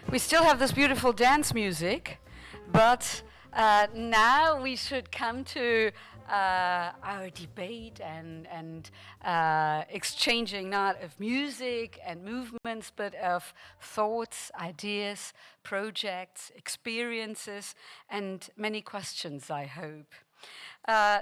We still have this beautiful dance music, but now we should come to our debate and exchanging not of music and movements, but of thoughts, ideas, projects, experiences, and many questions, I hope.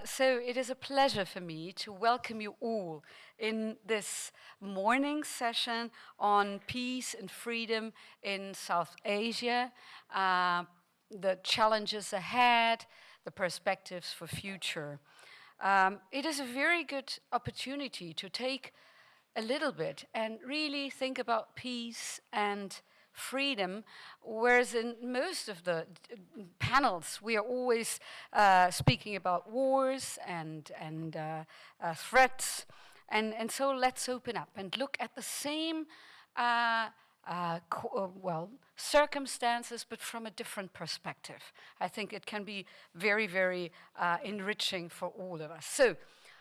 So it is a pleasure for me to welcome you all in this morning session on peace and freedom in South Asia, the challenges ahead, the perspectives for future. It is a very good opportunity to take a little bit and really think about peace and freedom, whereas in most of the panels we are always speaking about wars and threats, and so let's open up and look at the same circumstances, but from a different perspective. I think it can be very, very enriching for all of us. So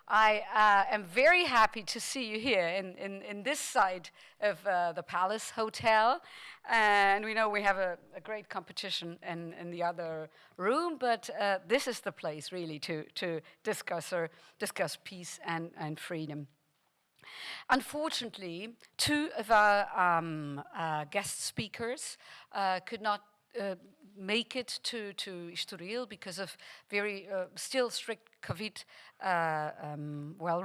I am very happy to see you here in this side of the Palace Hotel. And we know we have a great competition in the other room, but this is the place really to discuss peace and freedom. Unfortunately, two of our guest speakers could not make it to Estoril because of very still strict COVID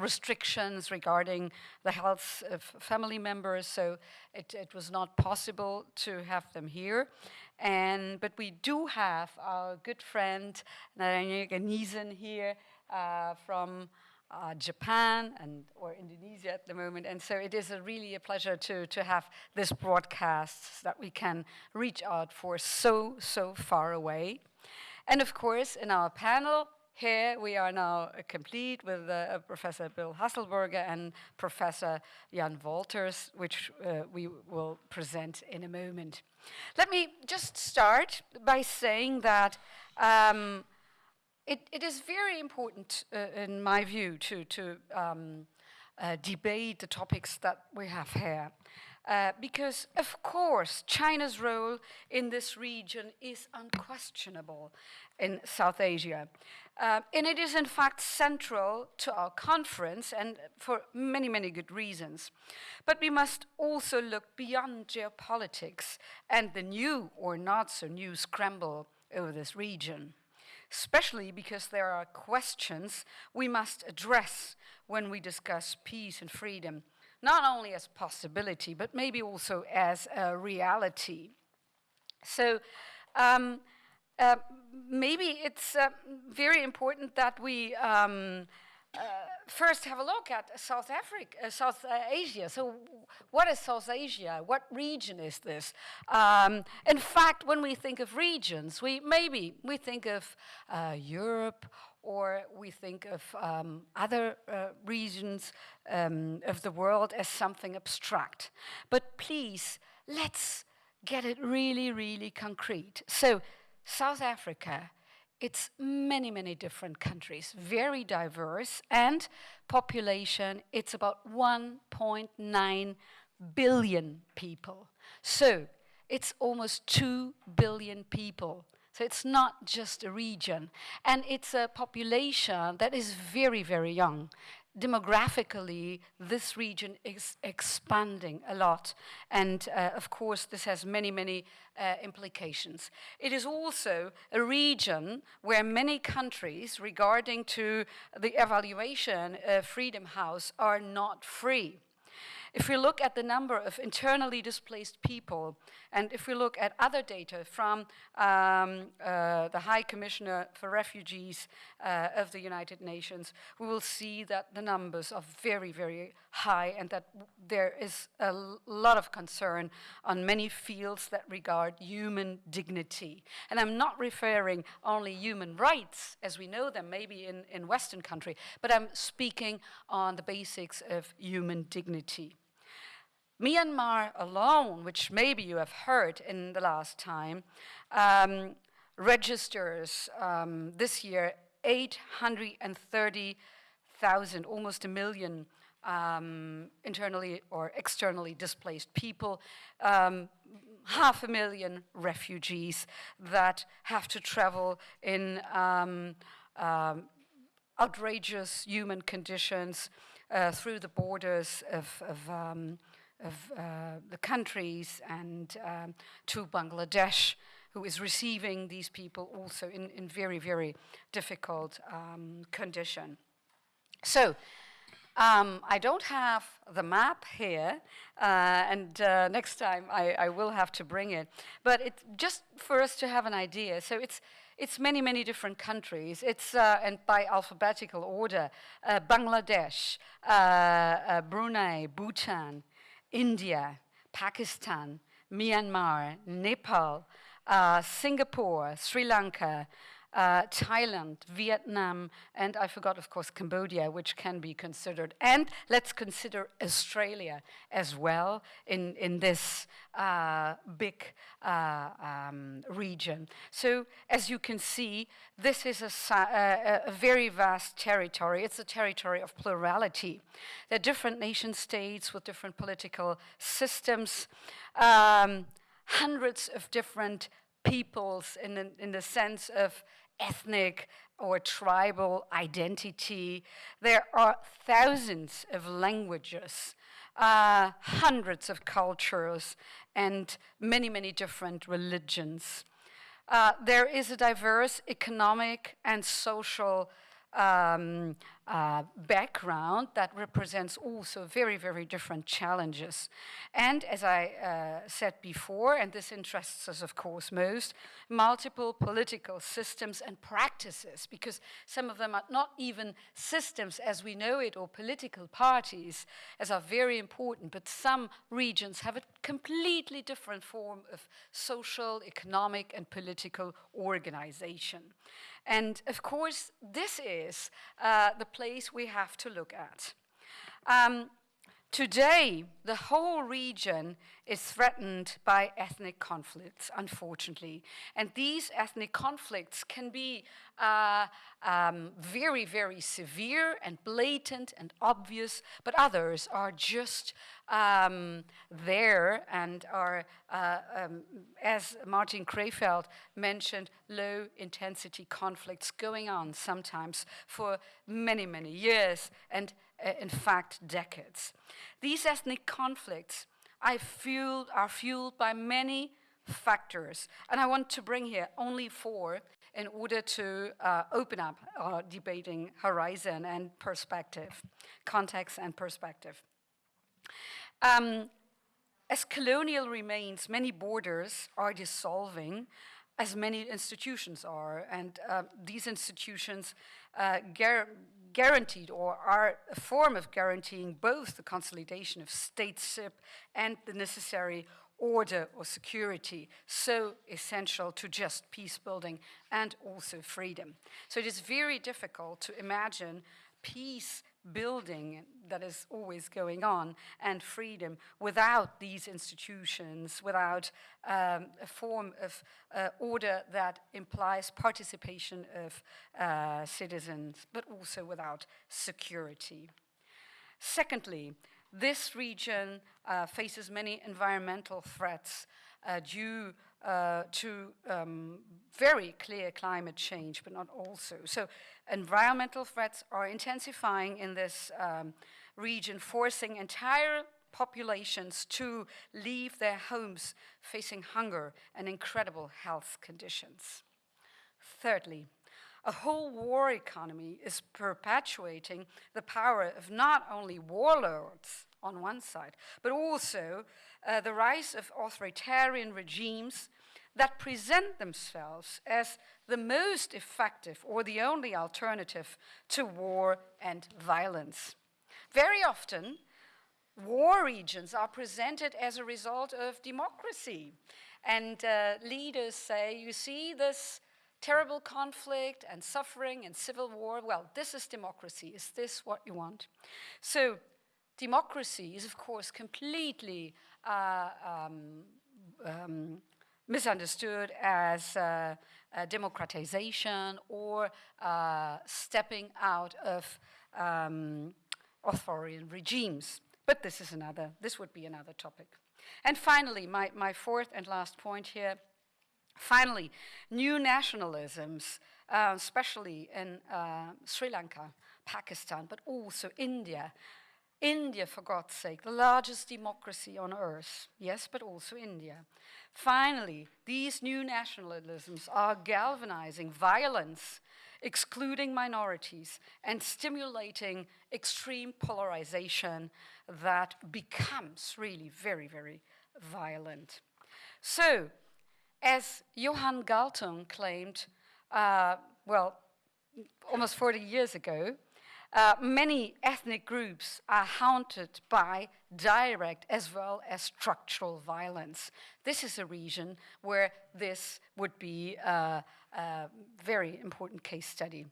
restrictions regarding the health of family members, so it was not possible to have them here. But we do have our good friend Narayana Ganesan here from Japan or Indonesia at the moment, and so it is really a pleasure to have this broadcast that we can reach out for so far away. And of course, in our panel here we are now complete with Professor Bill Hasselberger and Professor Jan Wooters, which we will present in a moment. Let me just start by saying that it is very important, in my view, to debate the topics that we have here. Because, of course, China's role in this region is unquestionable in South Asia. And it is, in fact, central to our conference, and for many, many good reasons. But we must also look beyond geopolitics and the new or not so new scramble over this region, especially because there are questions we must address when we discuss peace and freedom, not only as possibility, but maybe also as a reality. So maybe it's very important that we first have a look at South Asia. So what is South Asia? What region is this? In fact, when we think of regions, we think of Europe, or we think of other regions of the world as something abstract. But please, let's get it really, really concrete. So South Africa, it's many, many different countries, very diverse, and population, it's about 1.9 billion people. So it's almost 2 billion people. So it's not just a region. And it's a population that is very, very young. Demographically, this region is expanding a lot. And of course, this has many, many implications. It is also a region where many countries, regarding to the evaluation of Freedom House, are not free. If we look at the number of internally displaced people, and if we look at other data from the High Commissioner for Refugees of the United Nations, we will see that the numbers are very, very high, and that there is a lot of concern on many fields that regard human dignity. And I'm not referring only human rights as we know them, maybe in Western country, but I'm speaking on the basics of human dignity. Myanmar alone, which maybe you have heard in the last time, registers this year 830,000, almost 1 million internally or externally displaced people, 500,000 refugees that have to travel in outrageous human conditions through the borders of the countries and to Bangladesh, who is receiving these people also in very, very difficult condition. So, I don't have the map here, and next time I will have to bring it. But it's just for us to have an idea. So it's many, many different countries. It's and by alphabetical order: Bangladesh, Brunei, Bhutan, India, Pakistan, Myanmar, Nepal, Singapore, Sri Lanka, Thailand, Vietnam, and I forgot, of course, Cambodia, which can be considered. And let's consider Australia as well in this big region. So, as you can see, this is a very vast territory. It's a territory of plurality. There are different nation states with different political systems, hundreds of different peoples in the sense of ethnic or tribal identity. There are thousands of languages, hundreds of cultures, and many, many different religions. There is a diverse economic and social background that represents also very, very different challenges. And as I said before, and this interests us, of course, most, multiple political systems and practices, because some of them are not even systems as we know it, or political parties, as are very important, but some regions have a completely different form of social, economic, and political organization. And of course, this is the place we have to look at. Today, the whole region is threatened by ethnic conflicts, unfortunately. And these ethnic conflicts can be very, very severe and blatant and obvious, but others are just there and are, as Martin Krefeld mentioned, low-intensity conflicts going on sometimes for many, many years and, in fact, decades. These ethnic conflicts are fueled by many factors, and I want to bring here only 4 in order to open up our debating horizon and perspective, context and perspective. As colonial remains, many borders are dissolving, as many institutions are, and these institutions guaranteed or are a form of guaranteeing both the consolidation of stateship and the necessary order or security, so essential to just peace building and also freedom. So it is very difficult to imagine peace building that is always going on and freedom without these institutions, without a form of order that implies participation of citizens, but also without security. Secondly, this region faces many environmental threats due to very clear climate change, but not also. So environmental threats are intensifying in this region, forcing entire populations to leave their homes, facing hunger and incredible health conditions. Thirdly, a whole war economy is perpetuating the power of not only warlords on one side, but also the rise of authoritarian regimes that present themselves as the most effective or the only alternative to war and violence. Very often, war regions are presented as a result of democracy. And leaders say, you see this terrible conflict and suffering and civil war, well, this is democracy. Is this what you want? So democracy is, of course, completely misunderstood as democratization or stepping out of authoritarian regimes. But this would be another topic. And finally, my fourth and last point here, finally, new nationalisms, especially in Sri Lanka, Pakistan, but also India. India, for God's sake, the largest democracy on earth, yes, but also India. Finally, these new nationalisms are galvanizing violence, excluding minorities, and stimulating extreme polarization that becomes really very, very violent. So, as Johan Galtung claimed, almost 40 years ago, many ethnic groups are haunted by direct as well as structural violence. This is a region where this would be a very important case study.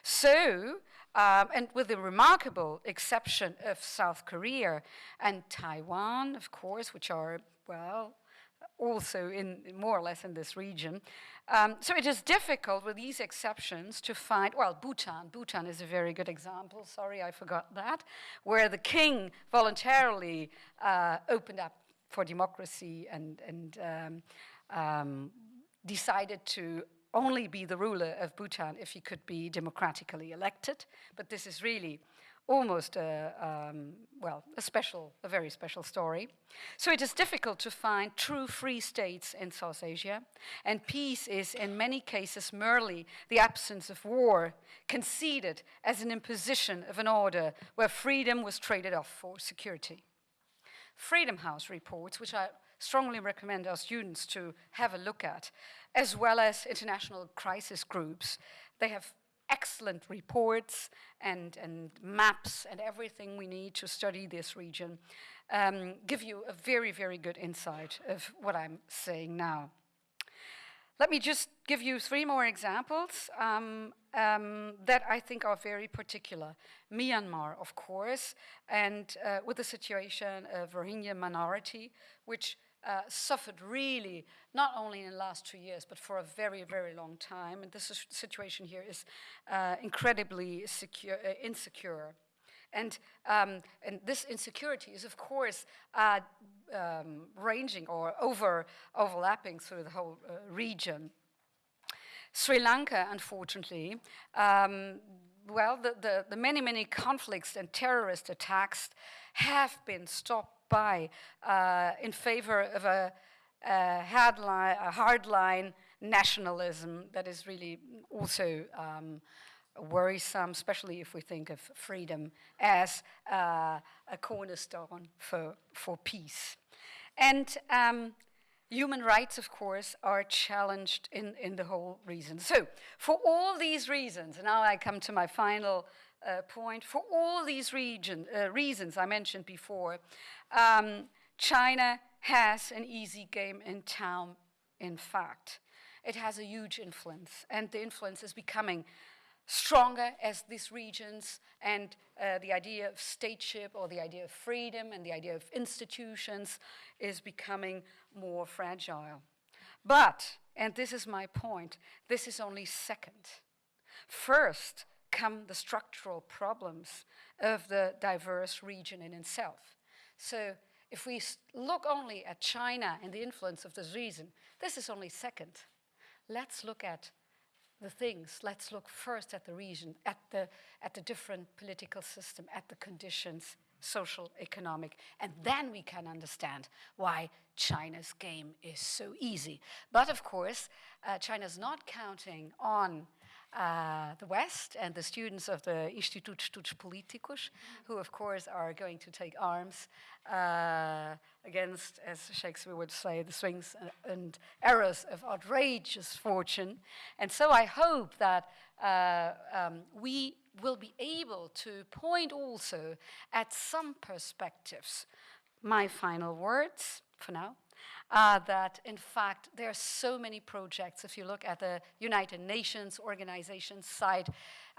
So, and with the remarkable exception of South Korea and Taiwan, of course, which are, well, also in more or less in this region. So it is difficult with these exceptions to find, well, Bhutan. Bhutan is a very good example, sorry, I forgot that, where the king voluntarily opened up for democracy and decided to only be the ruler of Bhutan if he could be democratically elected. But this is really almost a very special story. So it is difficult to find true free states in South Asia, and peace is in many cases merely the absence of war, conceded as an imposition of an order where freedom was traded off for security. Freedom House reports, which I strongly recommend our students to have a look at, as well as international crisis groups, they have excellent reports and maps and everything we need to study this region, give you a very, very good insight of what I'm saying now. Let me just give you 3 more examples that I think are very particular. Myanmar, of course, and with the situation of Rohingya minority, which suffered really not only in the last 2 years, but for a very, very long time. And this situation here is incredibly insecure. And this insecurity is, of course, ranging or overlapping through the whole region. Sri Lanka, unfortunately, the many, many conflicts and terrorist attacks have been stopped by in favor of a hardline nationalism that is really also worrisome, especially if we think of freedom as a cornerstone for peace. And human rights, of course, are challenged in the whole region. So for all these reasons, and now I come to my final point, for all these reasons I mentioned before, China has an easy game in town, in fact. It has a huge influence, and the influence is becoming stronger as these regions and the idea of stateship or the idea of freedom and the idea of institutions is becoming more fragile. But, and this is my point, this is only second. First come the structural problems of the diverse region in itself. So if we look only at China and the influence of this region, this is only second. Let's look at the things. Let's look first at the region, at the different political system, at the conditions, social, economic, and then we can understand why China's game is so easy. But of course, China's not counting on the West and the students of the Institut Politicus, who of course are going to take arms against, as Shakespeare would say, the swings and errors of outrageous fortune. And so I hope that we will be able to point also at some perspectives. My final words for now. That in fact there are so many projects. If you look at the United Nations organization side,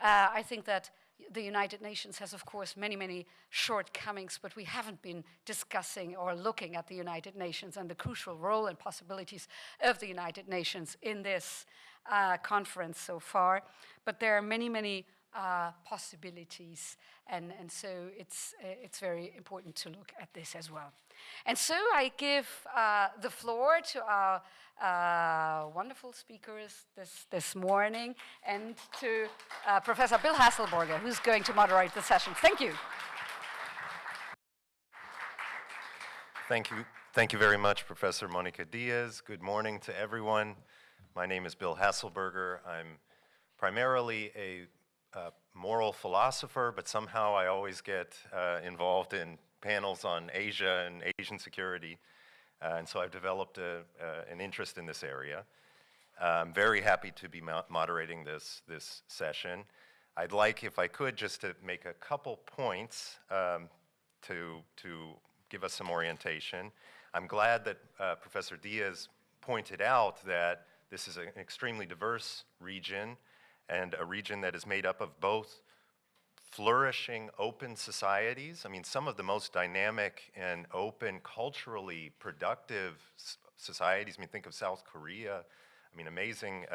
I think that the United Nations has of course many, many shortcomings, but we haven't been discussing or looking at the United Nations and the crucial role and possibilities of the United Nations in this conference so far. But there are many, many possibilities, and so it's very important to look at this as well. And so I give the floor to our wonderful speakers this morning, and to Professor Bill Hasselberger, who's going to moderate the session. Thank you. Thank you very much, Professor Monica Diaz. Good morning to everyone. My name is Bill Hasselberger. I'm primarily a moral philosopher, but somehow I always get involved in panels on Asia and Asian security, and so I've developed an interest in this area. I'm very happy to be moderating this session. I'd like, if I could, just to make a couple points to give us some orientation. I'm glad that Professor Diaz pointed out that this is an extremely diverse region, and a region that is made up of both flourishing open societies. I mean, some of the most dynamic and open, culturally productive societies. I mean, think of South Korea. I mean, amazing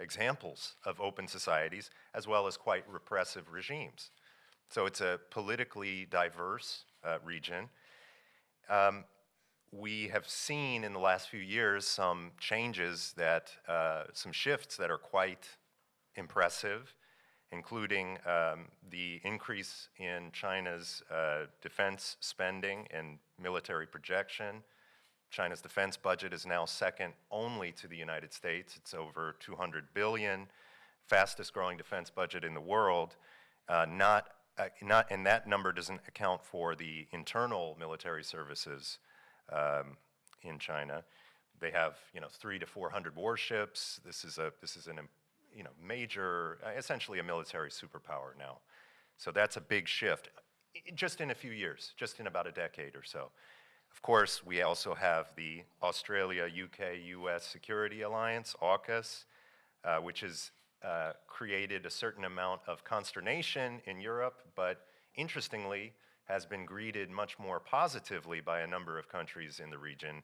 examples of open societies, as well as quite repressive regimes. So it's a politically diverse region. We have seen in the last few years some changes that, some shifts that are quite impressive, including the increase in China's defense spending and military projection. China's defense budget is now second only to the United States. It's over 200 billion, fastest growing defense budget in the world. And that number doesn't account for the internal military services in China. They have, 300 to 400 warships. This is an major, essentially a military superpower now. So that's a big shift, just in a few years, just in about a decade or so. Of course, we also have the Australia, UK, US Security Alliance, AUKUS, which has created a certain amount of consternation in Europe, but interestingly has been greeted much more positively by a number of countries in the region,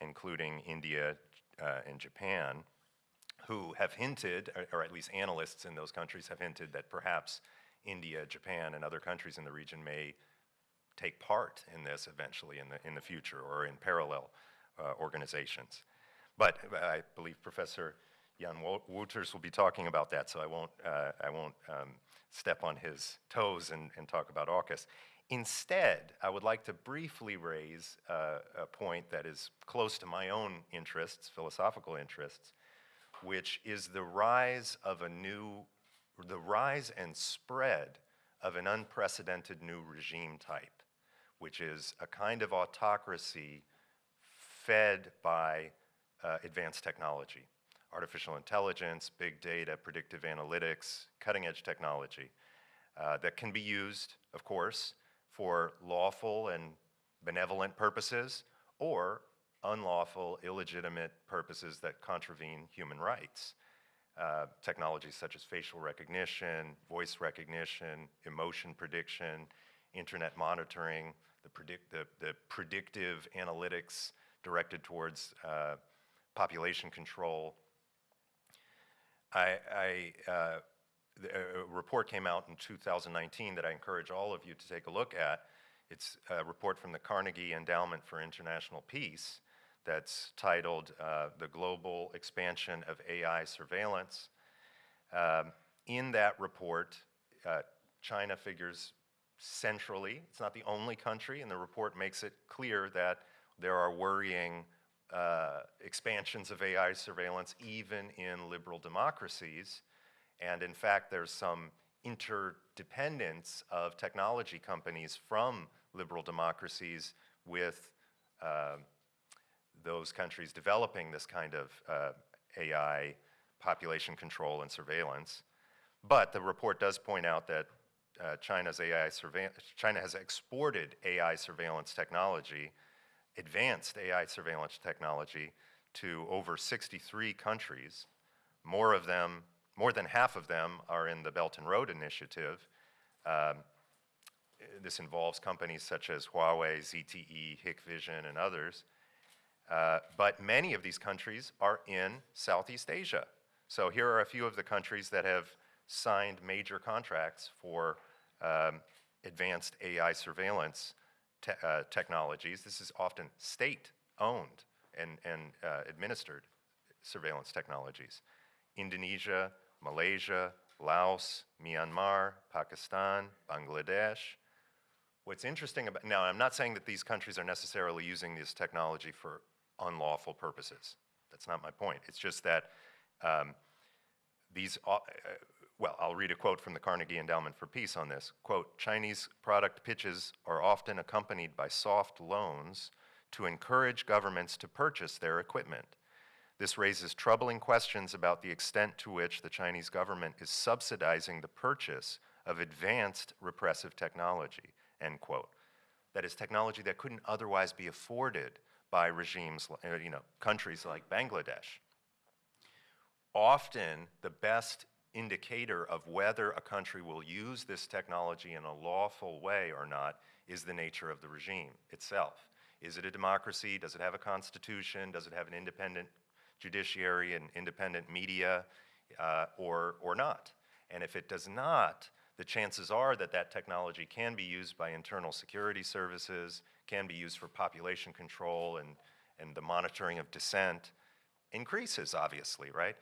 including India and Japan, who have hinted, or at least analysts in those countries have hinted, that perhaps India, Japan, and other countries in the region may take part in this eventually in the future, or in parallel organizations. But I believe Professor Jan Wooters will be talking about that, so I won't step on his toes and talk about AUKUS. Instead, I would like to briefly raise a point that is close to my own interests, philosophical interests, which is the rise and spread of an unprecedented new regime type, which is a kind of autocracy fed by advanced technology, artificial intelligence, big data, predictive analytics, cutting-edge technology that can be used, of course, for lawful and benevolent purposes, or unlawful, illegitimate purposes that contravene human rights. Technologies such as facial recognition, voice recognition, emotion prediction, internet monitoring, the predictive analytics directed towards population control. A report came out in 2019 that I encourage all of you to take a look at. It's a report from the Carnegie Endowment for International Peace that's titled The Global Expansion of AI Surveillance. In that report, China figures centrally. It's not the only country, and the report makes it clear that there are worrying expansions of AI surveillance even in liberal democracies. And in fact, there's some interdependence of technology companies from liberal democracies with those countries developing this kind of AI population control and surveillance. But the report does point out that China has exported AI surveillance technology, advanced AI surveillance technology, to over 63 countries. More than half of them are in the Belt and Road Initiative. This involves companies such as Huawei, ZTE, Hikvision, and others. But many of these countries are in Southeast Asia. So here are a few of the countries that have signed major contracts for advanced AI surveillance technologies. This is often state-owned and administered surveillance technologies. Indonesia, Malaysia, Laos, Myanmar, Pakistan, Bangladesh. What's interesting about, now I'm not saying that these countries are necessarily using this technology for unlawful purposes. That's not my point. It's just that well, I'll read a quote from the Carnegie Endowment for Peace on this. Quote, Chinese product pitches are often accompanied by soft loans to encourage governments to purchase their equipment. This raises troubling questions about the extent to which the Chinese government is subsidizing the purchase of advanced repressive technology, end quote. That is technology that couldn't otherwise be afforded by regimes, countries like Bangladesh. Often, the best indicator of whether a country will use this technology in a lawful way or not is the nature of the regime itself. Is it a democracy? Does it have a constitution? Does it have an independent judiciary and independent media, or not? And if it does not, the chances are that that technology can be used by internal security services, can be used for population control and the monitoring of dissent increases, obviously, right?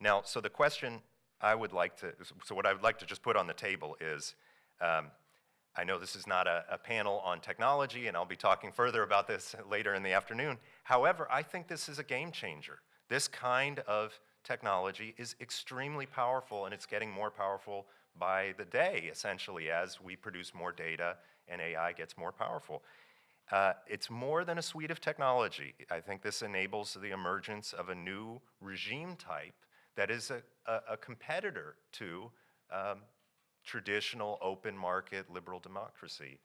Now, so the question I would like to, so what I would like to just put on the table is, I know this is not a panel on technology, and I'll be talking further about this later in the afternoon. However, I think this is a game changer. This kind of technology is extremely powerful, and it's getting more powerful by the day, essentially, as we produce more data and AI gets more powerful. It's more than a suite of technology. I think this enables the emergence of a new regime type that is a competitor to traditional open market liberal democracy.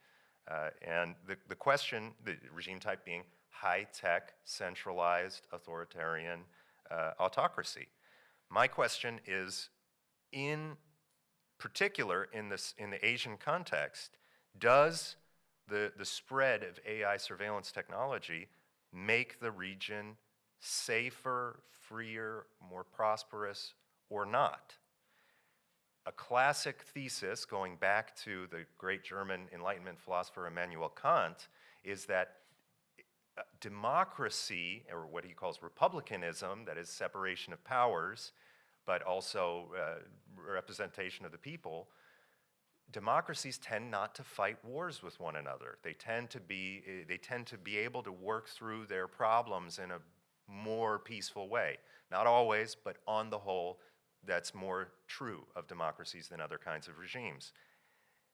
And the question, the regime type being high-tech, centralized, authoritarian autocracy. My question is, in particular in the Asian context, does the spread of AI surveillance technology make the region safer, freer, more prosperous, or not? A classic thesis, going back to the great German Enlightenment philosopher Immanuel Kant, is that democracy, or what he calls republicanism, that is separation of powers, but also representation of the people, democracies tend not to fight wars with one another. They tend to be able to work through their problems in a more peaceful way. Not always, but on the whole, that's more true of democracies than other kinds of regimes.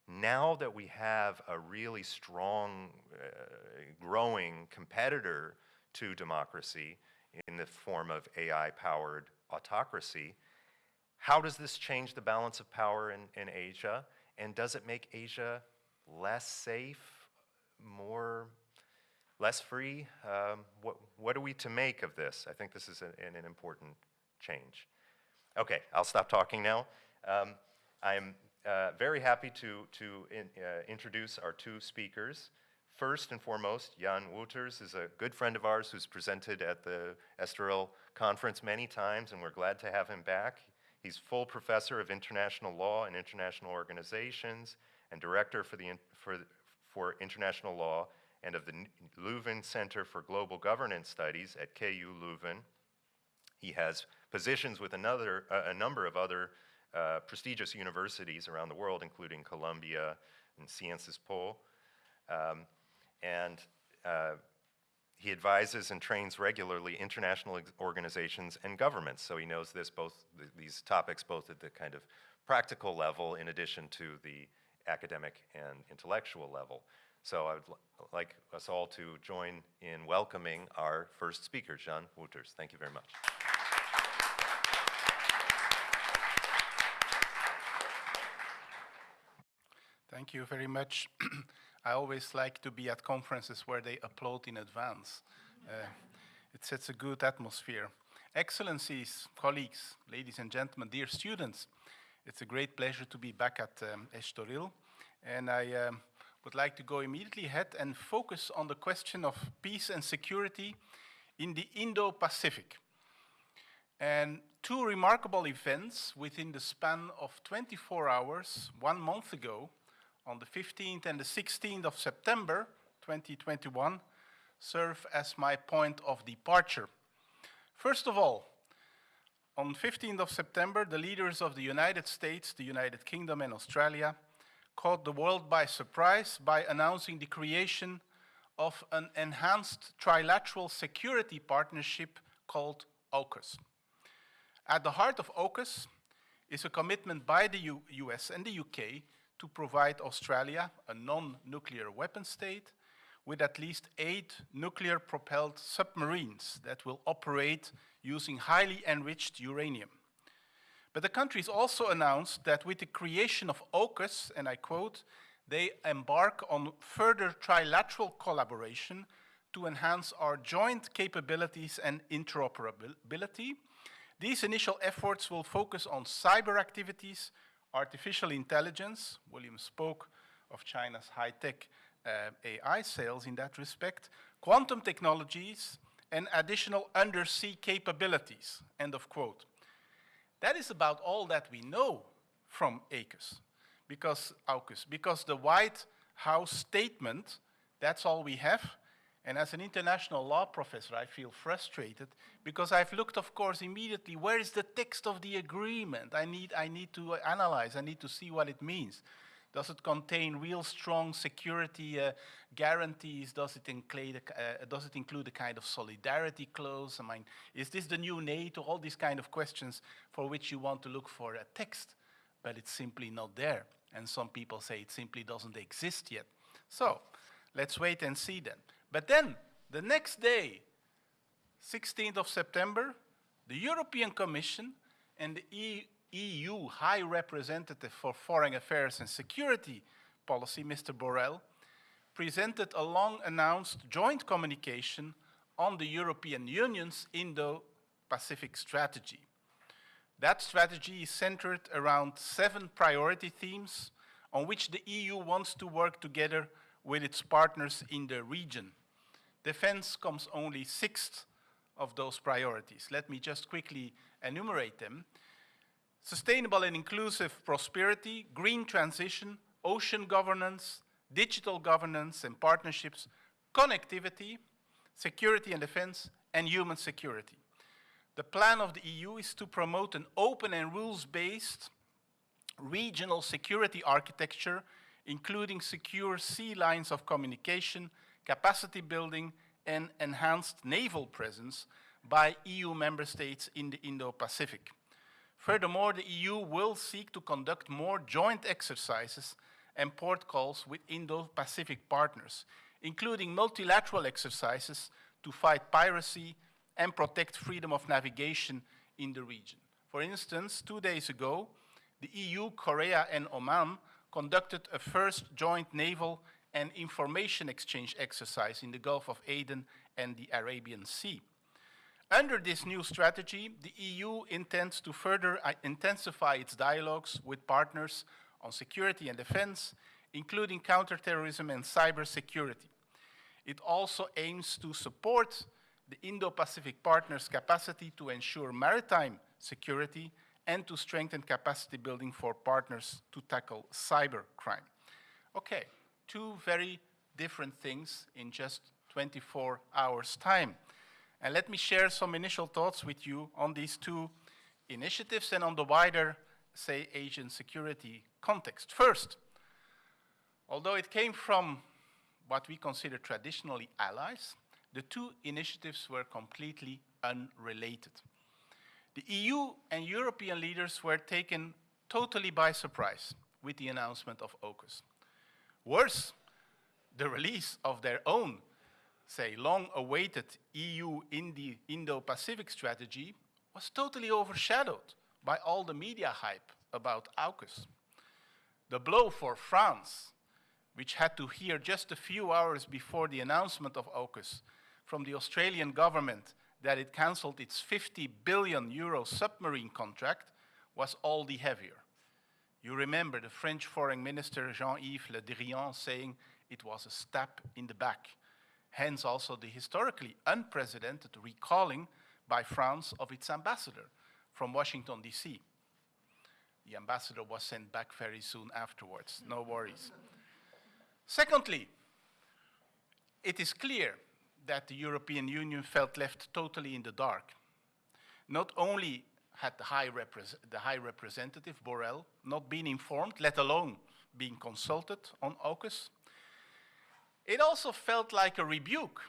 Now that we have a really strong, growing competitor to democracy in the form of AI-powered autocracy, how does this change the balance of power in Asia? And does it make Asia less safe, less free? What are we to make of this? I think this is an important change. Okay, I'll stop talking now. I'm very happy to introduce our two speakers. First and foremost, Jan Wooters is a good friend of ours who's presented at the Estoril conference many times, and we're glad to have him back. He's full professor of international law and international organizations and director for international law and of the Leuven Center for Global Governance Studies at KU Leuven. He has positions with a number of other prestigious universities around the world, including Columbia and Sciences Po. He advises and trains regularly international organizations and governments, so he knows these topics both at the kind of practical level in addition to the academic and intellectual level. So I would like us all to join in welcoming our first speaker, Jan Wooters. Thank you very much. Thank you very much. I always like to be at conferences where they applaud in advance. It sets a good atmosphere. Excellencies, colleagues, ladies and gentlemen, dear students, it's a great pleasure to be back at Estoril. And I would like to go immediately ahead and focus on the question of peace and security in the Indo-Pacific. And two remarkable events within the span of 24 hours, 1 month ago, on the 15th and the 16th of September 2021, serve as my point of departure. First of all, on 15th of September, the leaders of the United States, the United Kingdom, and Australia caught the world by surprise by announcing the creation of an enhanced trilateral security partnership called AUKUS. At the heart of AUKUS is a commitment by the US and the UK to provide Australia, a non-nuclear weapon state, with at least 8 nuclear-propelled submarines that will operate using highly enriched uranium. But the countries also announced that with the creation of AUKUS, and I quote, they embark on further trilateral collaboration to enhance our joint capabilities and interoperability. These initial efforts will focus on cyber activities, artificial intelligence. William spoke of China's high-tech AI sales in that respect, quantum technologies, and additional undersea capabilities, end of quote. That is about all that we know from AUKUS, because the White House statement, that's all we have. And as an international law professor, I feel frustrated because I've looked, of course, immediately, where is the text of the agreement? I need to analyze, I need to see what it means. Does it contain real strong security guarantees? Does it include a kind of solidarity clause? I mean, is this the new NATO? All these kind of questions for which you want to look for a text, but it's simply not there. And some people say it simply doesn't exist yet. So let's wait and see then. But then, the next day, 16th of September, the European Commission and the EU High Representative for Foreign Affairs and Security Policy, Mr. Borrell, presented a long-announced joint communication on the European Union's Indo-Pacific Strategy. That strategy is centered around 7 priority themes on which the EU wants to work together with its partners in the region. Defense comes only 6th of those priorities. Let me just quickly enumerate them. Sustainable and inclusive prosperity, green transition, ocean governance, digital governance and partnerships, connectivity, security and defense, and human security. The plan of the EU is to promote an open and rules-based regional security architecture, including secure sea lines of communication, capacity building, and enhanced naval presence by EU member states in the Indo-Pacific. Furthermore, the EU will seek to conduct more joint exercises and port calls with Indo-Pacific partners, including multilateral exercises to fight piracy and protect freedom of navigation in the region. For instance, 2 days ago, the EU, Korea, and Oman conducted a first joint naval and information exchange exercise in the Gulf of Aden and the Arabian Sea. Under this new strategy, the EU intends to further intensify its dialogues with partners on security and defense, including counterterrorism and cybersecurity. It also aims to support the Indo-Pacific partners' capacity to ensure maritime security and to strengthen capacity building for partners to tackle cybercrime. Okay, 2 very different things in just 24 hours' time. And let me share some initial thoughts with you on these 2 initiatives and on the wider, say, Asian security context. First, although it came from what we consider traditionally allies, the 2 initiatives were completely unrelated. The EU and European leaders were taken totally by surprise with the announcement of AUKUS. Worse, the release of their own, say, long-awaited EU Indo-Pacific strategy was totally overshadowed by all the media hype about AUKUS. The blow for France, which had to hear just a few hours before the announcement of AUKUS from the Australian government that it cancelled its 50 billion euro submarine contract, was all the heavier. You remember the French Foreign Minister Jean-Yves Le Drian saying it was a stab in the back. Hence also the historically unprecedented recalling by France of its ambassador from Washington, D.C. The ambassador was sent back very soon afterwards, no worries. Secondly, it is clear that the European Union felt left totally in the dark. Not only had the High Representative, Borrell, not been informed, let alone being consulted on AUKUS, it also felt like a rebuke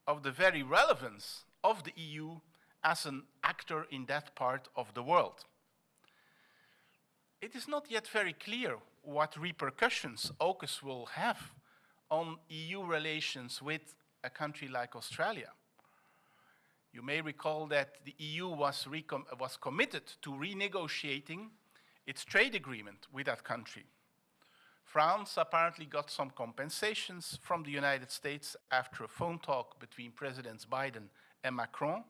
of the very relevance of the EU as an actor in that part of the world. It is not yet very clear what repercussions AUKUS will have on EU relations with a country like Australia. You may recall that the EU was committed to renegotiating its trade agreement with that country. France apparently got some compensations from the United States after a phone talk between Presidents Biden and Macron.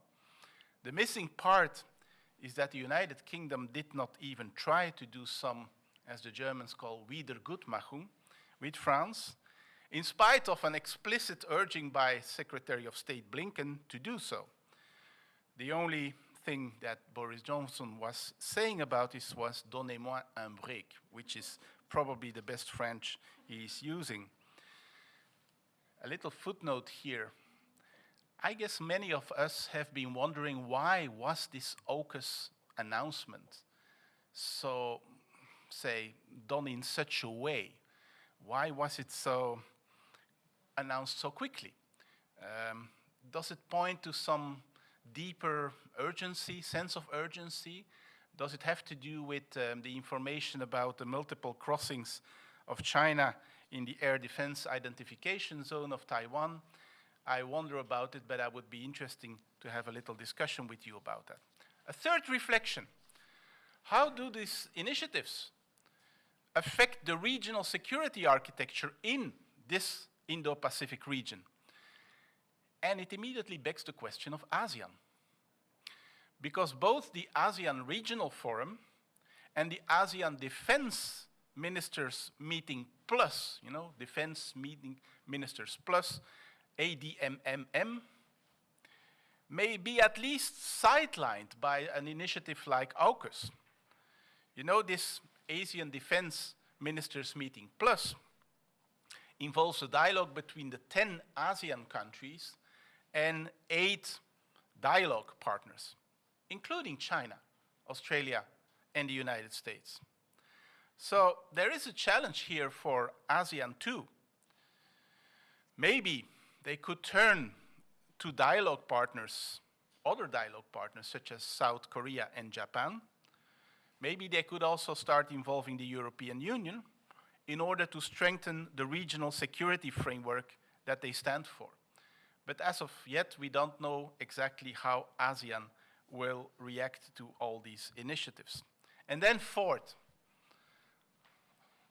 The missing part is that the United Kingdom did not even try to do some, as the Germans call, Wiedergutmachung with France, in spite of an explicit urging by Secretary of State Blinken to do so. The only thing that Boris Johnson was saying about this was "Donnez-moi un break," which is probably the best French he is using. A little footnote here. I guess many of us have been wondering, why was this AUKUS announcement so, say, done in such a way? Why was it so announced so quickly? Does it point to some deeper urgency, sense of urgency? Does it have to do with the information about the multiple crossings of China in the air defense identification zone of Taiwan? I wonder about it, but I would be interested to have a little discussion with you about that. A third reflection: how do these initiatives affect the regional security architecture in this Indo-Pacific region? And it immediately begs the question of ASEAN. Because both the ASEAN Regional Forum and the ASEAN Defense Ministers Meeting Plus, Defense Meeting Ministers Plus, ADMMM, may be at least sidelined by an initiative like AUKUS. This ASEAN Defense Ministers Meeting Plus involves a dialogue between the 10 ASEAN countries and 8 dialogue partners, including China, Australia, and the United States. So there is a challenge here for ASEAN too. Maybe they could turn to dialogue partners, other dialogue partners such as South Korea and Japan. Maybe they could also start involving the European Union in order to strengthen the regional security framework that they stand for. But as of yet, we don't know exactly how ASEAN will react to all these initiatives. And then fourth,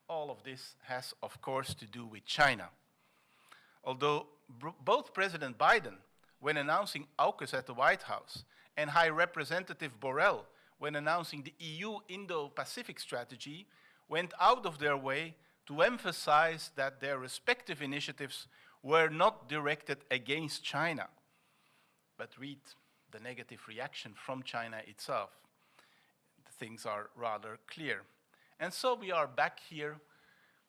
all of this has, of course, to do with China. Although both President Biden, when announcing AUKUS at the White House, and High Representative Borrell, when announcing the EU Indo-Pacific Strategy, went out of their way to emphasize that their respective initiatives were not directed against China, but read the negative reaction from China itself. Things are rather clear. And so we are back here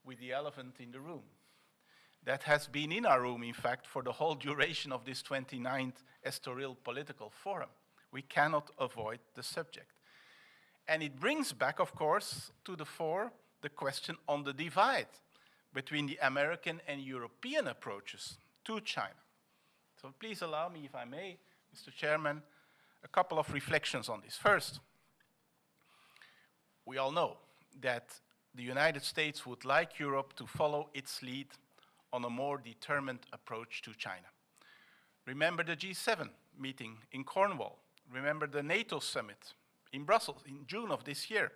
with the elephant in the room. That has been in our room, in fact, for the whole duration of this 29th Estoril Political Forum. We cannot avoid the subject. And it brings back, of course, to the fore the question on the divide between the American and European approaches to China. So please allow me, if I may, Mr. Chairman, a couple of reflections on this. First, we all know that the United States would like Europe to follow its lead on a more determined approach to China. Remember the G7 meeting in Cornwall. Remember the NATO summit in Brussels in June of this year,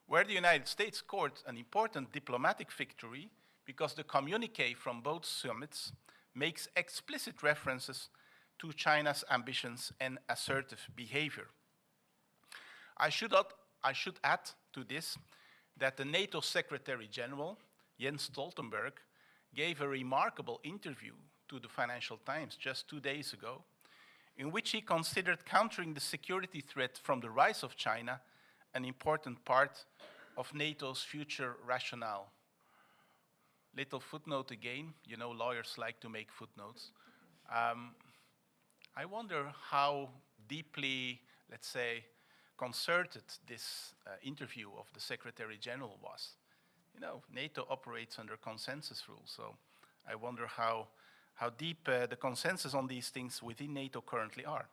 where the United States scored an important diplomatic victory because the communiqué from both summits makes explicit references to China's ambitions and assertive behavior. I should add to this that the NATO Secretary General, Jens Stoltenberg, gave a remarkable interview to the Financial Times just 2 days ago, in which he considered countering the security threat from the rise of China an important part of NATO's future rationale. Little footnote again, you know, lawyers like to make footnotes. I wonder how deeply, let's say, concerted this interview of the Secretary General was. You know, NATO operates under consensus rules, so I wonder how deep the consensus on these things within NATO currently are.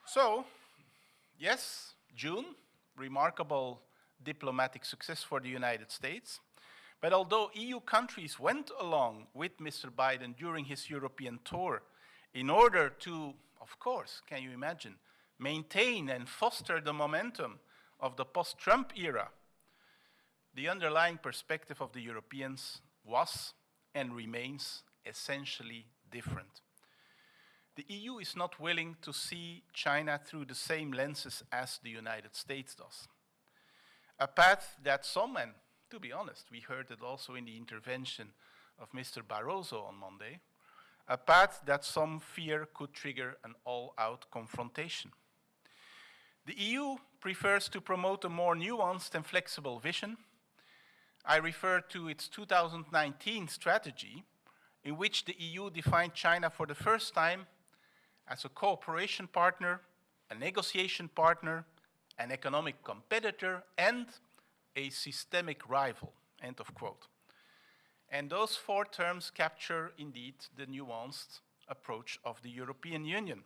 So, yes, June, remarkable diplomatic success for the United States. But although EU countries went along with Mr. Biden during his European tour in order to, of course, can you imagine, maintain and foster the momentum of the post-Trump era, the underlying perspective of the Europeans was and remains essentially different. The EU is not willing to see China through the same lenses as the United States does. A path that some, and to be honest, we heard it also in the intervention of Mr. Barroso on Monday, a path that some fear could trigger an all-out confrontation. The EU prefers to promote a more nuanced and flexible vision. I refer to its 2019 strategy, in which the EU defined China for the first time as a cooperation partner, a negotiation partner, an economic competitor, and a systemic rival, end of quote. And those four terms capture, indeed, the nuanced approach of the European Union.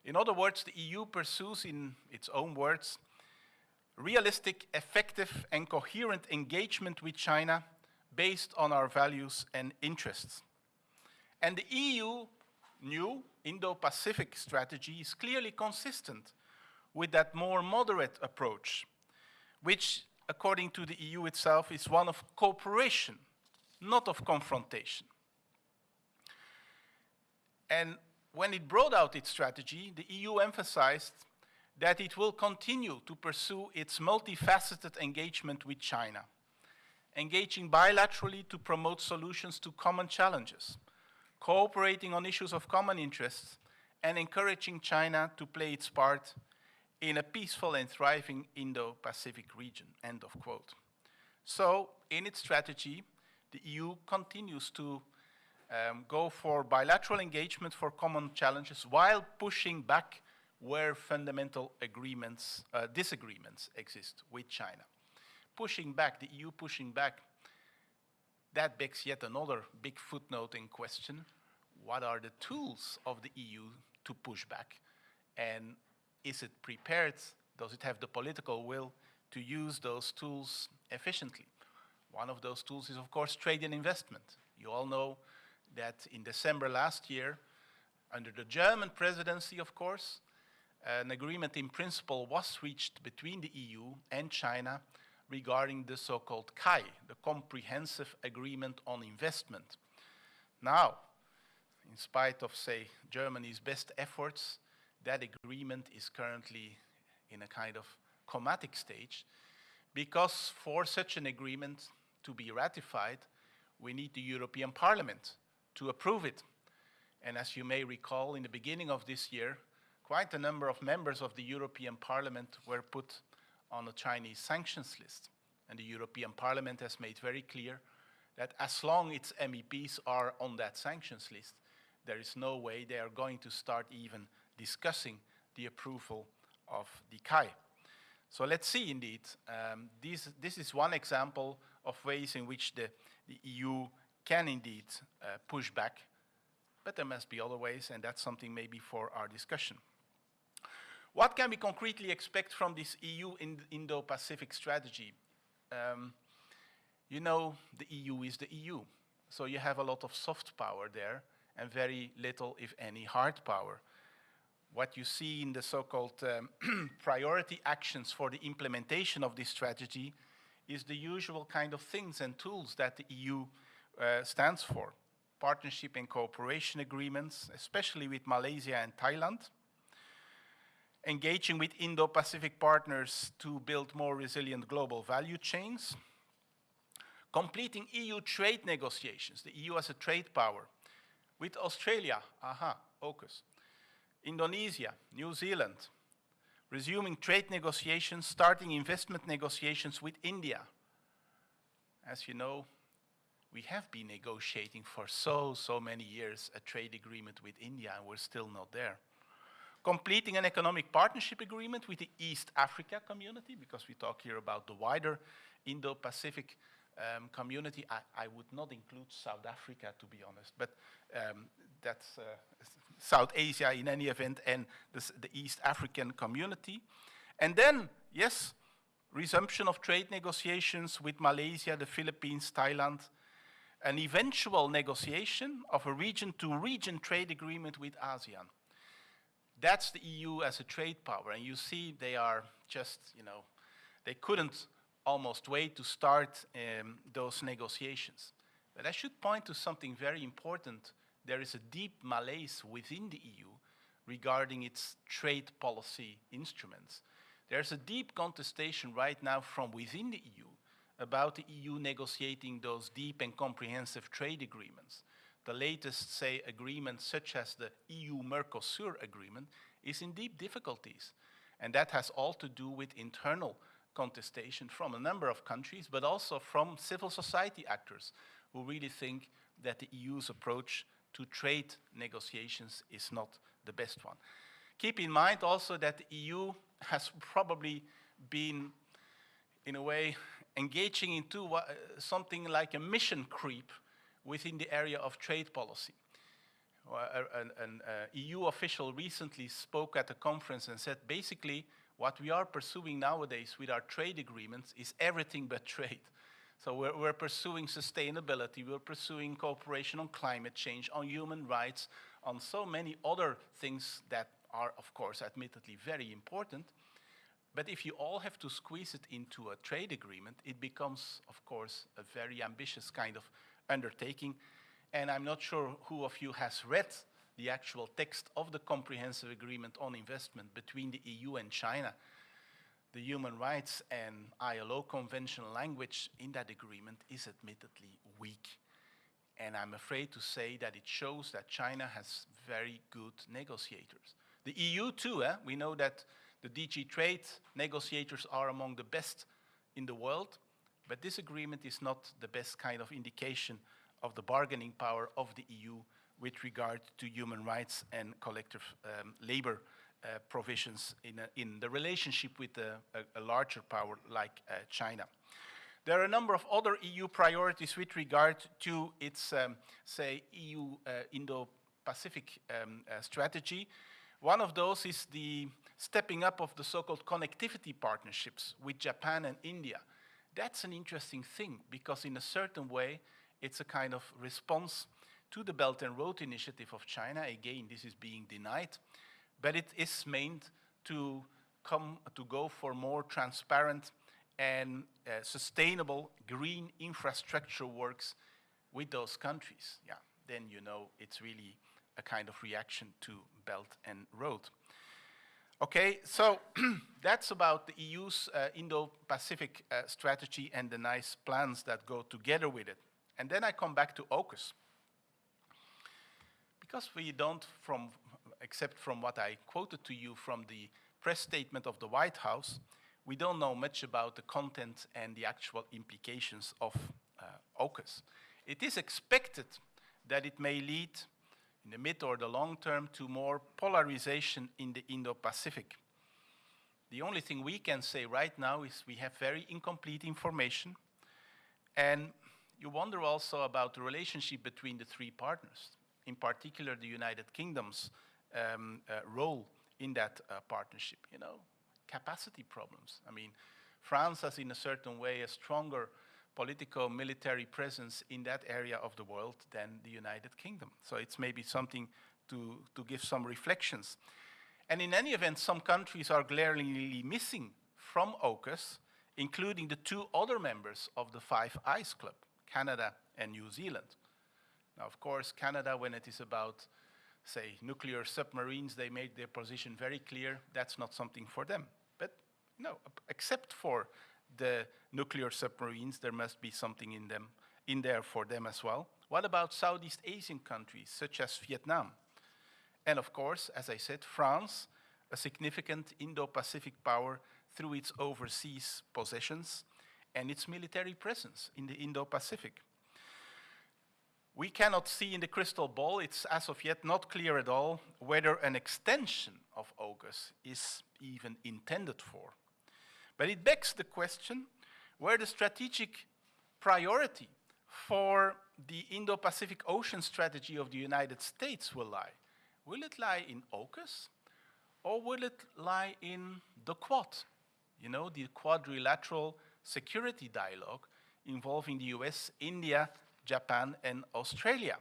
In other words, the EU pursues, in its own words, realistic, effective, and coherent engagement with China based on our values and interests. And the EU new Indo-Pacific strategy is clearly consistent with that more moderate approach, which, according to the EU itself, is one of cooperation, not of confrontation. And when it brought out its strategy, the EU emphasized that it will continue to pursue its multifaceted engagement with China, engaging bilaterally to promote solutions to common challenges, cooperating on issues of common interest, and encouraging China to play its part in a peaceful and thriving Indo-Pacific region, end of quote. So, in its strategy, the EU continues to go for bilateral engagement for common challenges while pushing back where fundamental disagreements exist with China. Pushing back, the EU pushing back, that begs yet another big footnote in question. What are the tools of the EU to push back? And is it prepared, does it have the political will to use those tools efficiently? One of those tools is, of course, trade and investment. You all know that in December last year, under the German presidency, of course, an agreement in principle was reached between the EU and China regarding the so-called CAI, the Comprehensive Agreement on Investment. Now, in spite of, say, Germany's best efforts, that agreement is currently in a kind of comatic stage, because for such an agreement to be ratified, we need the European Parliament to approve it. And as you may recall, in the beginning of this year, quite a number of members of the European Parliament were put on a Chinese sanctions list. And the European Parliament has made very clear that as long as its MEPs are on that sanctions list, there is no way they are going to start even discussing the approval of the CAI. So let's see, indeed. This is one example of ways in which the EU can indeed push back, but there must be other ways, and that's something maybe for our discussion. What can we concretely expect from this EU Indo-Pacific strategy? You know, the EU is the EU, so you have a lot of soft power there and very little, if any, hard power. What you see in the so-called priority actions for the implementation of this strategy is the usual kind of things and tools that the EU stands for. Partnership and cooperation agreements, especially with Malaysia and Thailand. Engaging with Indo-Pacific partners to build more resilient global value chains. Completing EU trade negotiations, the EU as a trade power. With Australia, AUKUS. Indonesia, New Zealand, resuming trade negotiations, starting investment negotiations with India. As you know, we have been negotiating for so many years a trade agreement with India, and we're still not there. Completing an economic partnership agreement with the East Africa community, because we talk here about the wider Indo-Pacific community. I would not include South Africa, to be honest, but that's South Asia in any event, and the East African community. And then, yes, resumption of trade negotiations with Malaysia, the Philippines, Thailand, an eventual negotiation of a region-to-region trade agreement with ASEAN. That's the EU as a trade power, and you see they are just, they couldn't almost wait to start those negotiations. But I should point to something very important. There is a deep malaise within the EU regarding its trade policy instruments. There's a deep contestation right now from within the EU about the EU negotiating those deep and comprehensive trade agreements. The latest, say, agreements such as the EU-Mercosur agreement is in deep difficulties. And that has all to do with internal contestation from a number of countries, but also from civil society actors who really think that the EU's approach to trade negotiations is not the best one. Keep in mind also that the EU has probably been, in a way, engaging into something like a mission creep within the area of trade policy. An EU official recently spoke at a conference and said, basically, what we are pursuing nowadays with our trade agreements is everything but trade. So we're pursuing sustainability, we're pursuing cooperation on climate change, on human rights, on so many other things that are, of course, admittedly very important. But if you all have to squeeze it into a trade agreement, it becomes, of course, a very ambitious kind of undertaking. And I'm not sure who of you has read the actual text of the Comprehensive Agreement on Investment between the EU and China. The human rights and ILO conventional language in that agreement is admittedly weak. And I'm afraid to say that it shows that China has very good negotiators. The EU too, we know that the DG Trade negotiators are among the best in the world, but this agreement is not the best kind of indication of the bargaining power of the EU with regard to human rights and collective labor provisions in the relationship with a larger power like China. There are a number of other EU priorities with regard to its, say, EU Indo-Pacific strategy. One of those is the stepping up of the so-called connectivity partnerships with Japan and India. That's an interesting thing because in a certain way, it's a kind of response to the Belt and Road Initiative of China. Again, this is being denied, but it is meant to go for more transparent and sustainable green infrastructure works with those countries. Yeah, then you know it's really a kind of reaction to Belt and Road. Okay, so that's about the EU's Indo-Pacific strategy and the nice plans that go together with it. And then I come back to AUKUS. Because we don't, except from what I quoted to you from the press statement of the White House, we don't know much about the content and the actual implications of AUKUS. It is expected that it may lead in the mid or the long term to more polarization in the Indo-Pacific. The only thing we can say right now is we have very incomplete information, and you wonder also about the relationship between the three partners, in particular the United Kingdom's role in that partnership. You know, capacity problems. I mean, France has in a certain way a stronger political military presence in that area of the world than the United Kingdom. So it's maybe something to give some reflections. And in any event, some countries are glaringly missing from AUKUS, including the two other members of the Five Eyes Club, Canada and New Zealand. Now, of course, Canada, when it is about, say, nuclear submarines, they made their position very clear. That's not something for them. But, you know, except for the nuclear submarines, there must be something in there for them as well. What about Southeast Asian countries, such as Vietnam? And of course, as I said, France, a significant Indo-Pacific power through its overseas possessions and its military presence in the Indo-Pacific. We cannot see in the crystal ball, it's as of yet not clear at all whether an extension of AUKUS is even intended for. But it begs the question where the strategic priority for the Indo-Pacific Ocean strategy of the United States will lie. Will it lie in AUKUS or will it lie in the Quad? You know, the quadrilateral security dialogue involving the US, India, Japan, and Australia,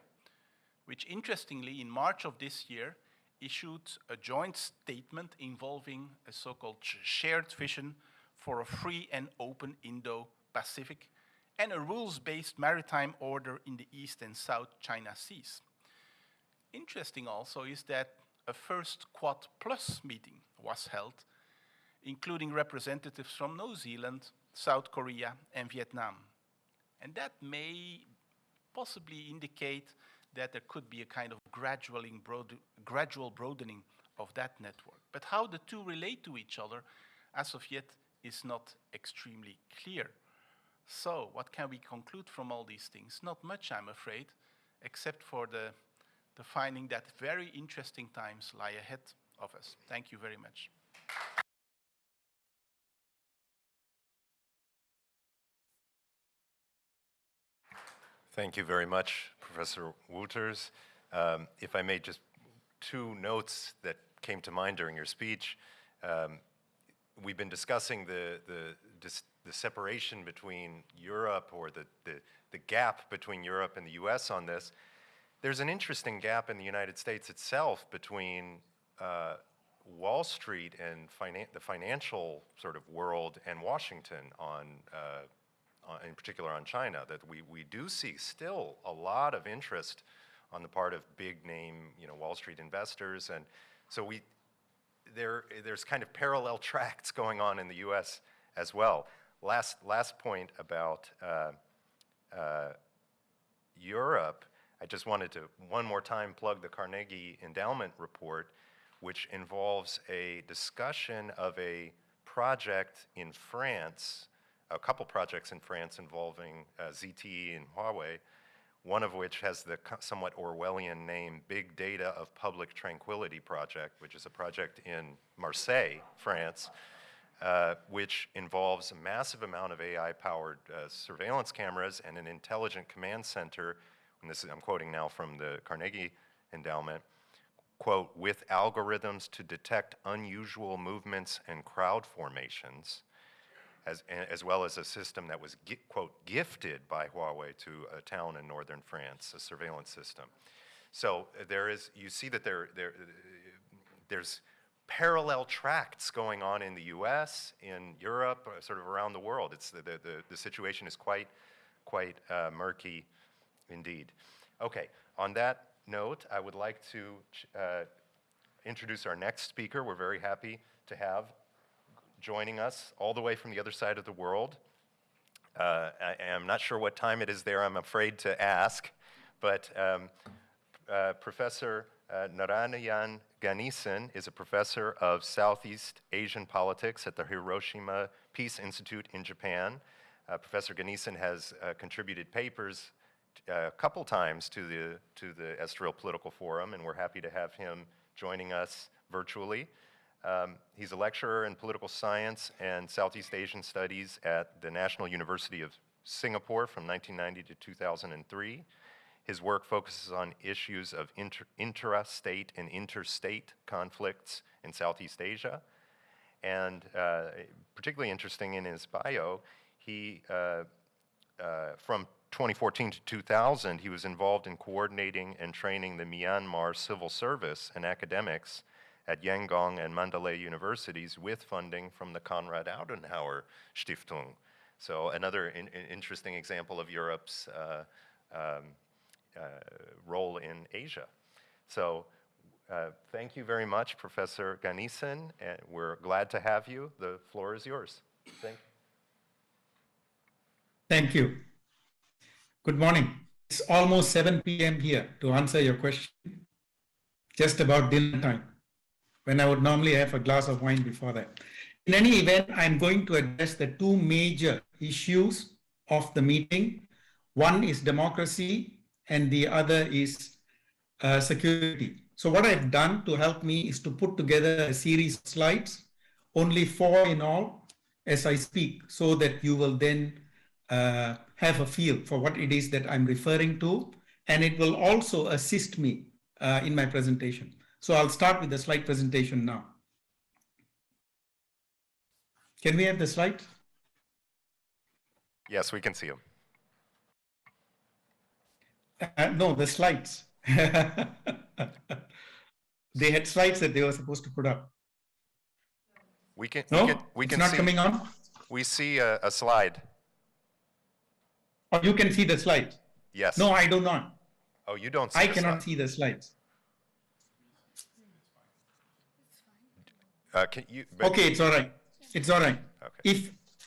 which interestingly in March of this year issued a joint statement involving a so-called shared vision for a free and open Indo-Pacific and a rules-based maritime order in the East and South China Seas. Interesting also is that a first Quad Plus meeting was held, including representatives from New Zealand, South Korea, and Vietnam. And that may possibly indicate that there could be a kind of gradual broadening of that network. But how the two relate to each other, as of yet, is not extremely clear. So what can we conclude from all these things? Not much, I'm afraid, except for the finding that very interesting times lie ahead of us. Thank you very much. Thank you very much, Professor Wooters. If I may, just two notes that came to mind during your speech. We've been discussing the separation between Europe, or the gap between Europe and the US on this. There's an interesting gap in the United States itself between Wall Street and the financial sort of world and Washington in particular on China, that we do see still a lot of interest on the part of big name, Wall Street investors. And so there's kind of parallel tracks going on in the US as well. Last point about Europe, I just wanted to one more time plug the Carnegie Endowment Report, which involves a discussion of a project in France, a couple projects in France involving ZTE and Huawei, one of which has the somewhat Orwellian name Big Data of Public Tranquility Project, which is a project in Marseille, France, which involves a massive amount of AI-powered surveillance cameras and an intelligent command center, and this is, I'm quoting now from the Carnegie Endowment, quote, with algorithms to detect unusual movements and crowd formations, as well as a system that was, quote, gifted by Huawei to a town in northern France, a surveillance system. So you see that there's parallel tracts going on in the US, in Europe, sort of around the world. It's the situation is quite murky indeed. Okay, on that note, I would like to introduce our next speaker. We're very happy to have joining us all the way from the other side of the world. I'm not sure what time it is there, I'm afraid to ask, but Professor Narayan Ganesan is a professor of Southeast Asian politics at the Hiroshima Peace Institute in Japan. Professor Ganesan has contributed papers a couple times to the Estoril Political Forum, and we're happy to have him joining us virtually. He's a lecturer in political science and Southeast Asian studies at the National University of Singapore from 1990 to 2003. His work focuses on issues of intrastate and interstate conflicts in Southeast Asia. And particularly interesting in his bio, he, from 2014 to 2000, he was involved in coordinating and training the Myanmar civil service and academics at Yangon and Mandalay universities with funding from the Konrad Adenauer Stiftung. So another interesting example of Europe's role in Asia. So thank you very much, Professor Ganesan. We're glad to have you. The floor is yours. Thank you. Good morning. It's almost 7 p.m. here to answer your question. just about dinner time, when I would normally have a glass of wine before that. In any event, I'm going to address the two major issues of the meeting. One is democracy, and the other is security. So what I've done to help me is to put together a series of slides, only 4 in all, as I speak, so that you will then have a feel for what it is that I'm referring to, and it will also assist me in my presentation. So I'll start with the slide presentation now. Can we have the slide? Yes, we can see them. No, the slides. They had slides that they were supposed to put up. We can. No, We it's can not see, coming on. We see a slide. Oh, you can see the slides. Yes. No, I do not. Oh, you don't see I the cannot slide. see the slides. Can you? Okay, it's all right. It's all right. Okay. If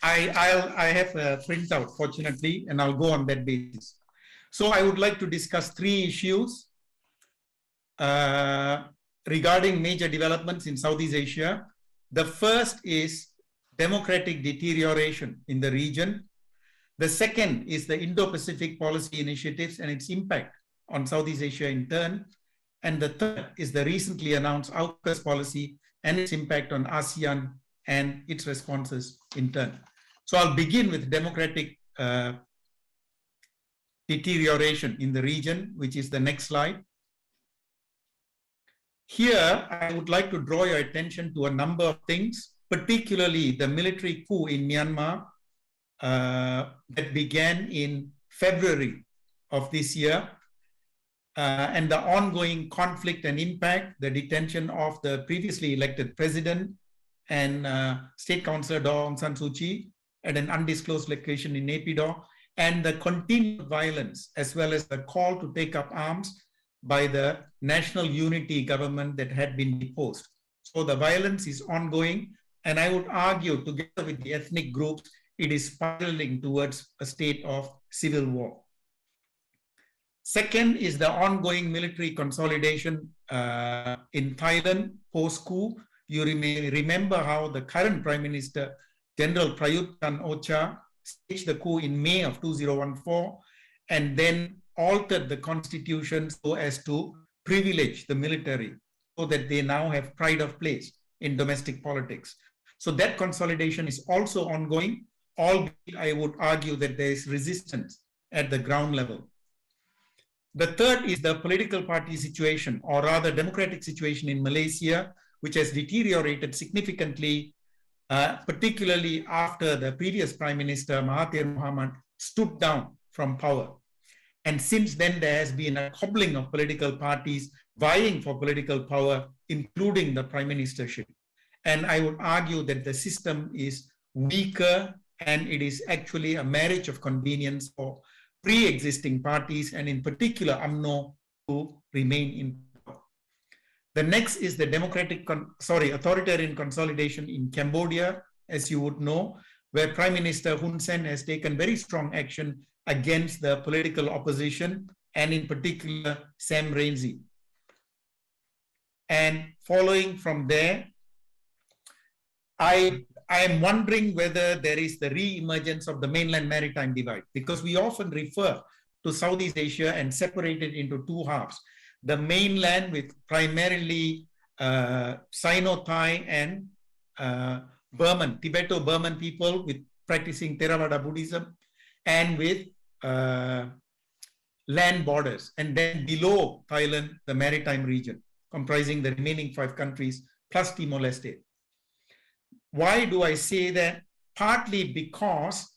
I have a printout, fortunately, and I'll go on that basis. So I would like to discuss 3 issues regarding major developments in Southeast Asia. The first is democratic deterioration in the region. The second is the Indo-Pacific Policy initiatives and its impact on Southeast Asia in turn. And the third is the recently announced AUKUS policy and its impact on ASEAN and its responses in turn. So I'll begin with democratic deterioration in the region, which is the next slide. Here, I would like to draw your attention to a number of things, particularly the military coup in Myanmar that began in February of this year, and the ongoing conflict and impact, the detention of the previously elected president and State Councillor Daw Aung San Suu Kyi at an undisclosed location in Naypyidaw, and the continued violence, as well as the call to take up arms by the national unity government that had been deposed. So the violence is ongoing, and I would argue, together with the ethnic groups, it is spiraling towards a state of civil war. Second is the ongoing military consolidation in Thailand post-coup. You may remember how the current Prime Minister, General Prayut Chan-o-cha, staged the coup in May of 2014 and then altered the constitution so as to privilege the military so that they now have pride of place in domestic politics. So that consolidation is also ongoing, albeit I would argue that there is resistance at the ground level. The third is the political party situation, or rather democratic situation in Malaysia, which has deteriorated significantly, particularly after the previous Prime Minister, Mahathir Mohamad, stood down from power. And since then, there has been a coupling of political parties vying for political power, including the prime ministership. And I would argue that the system is weaker, and it is actually a marriage of convenience for pre-existing parties, and in particular UMNO, to remain in power. The next is the authoritarian consolidation in Cambodia, as you would know, where Prime Minister Hun Sen has taken very strong action against the political opposition, and in particular Sam Rainsy. And following from there, I am wondering whether there is the re-emergence of the mainland maritime divide, because we often refer to Southeast Asia and separate it into 2 halves. The mainland with primarily Sino-Thai and Burman, Tibeto-Burman people with practicing Theravada Buddhism, and with land borders, and then below Thailand, the maritime region, comprising the remaining 5 countries plus Timor-Leste. Why do I say that? Partly because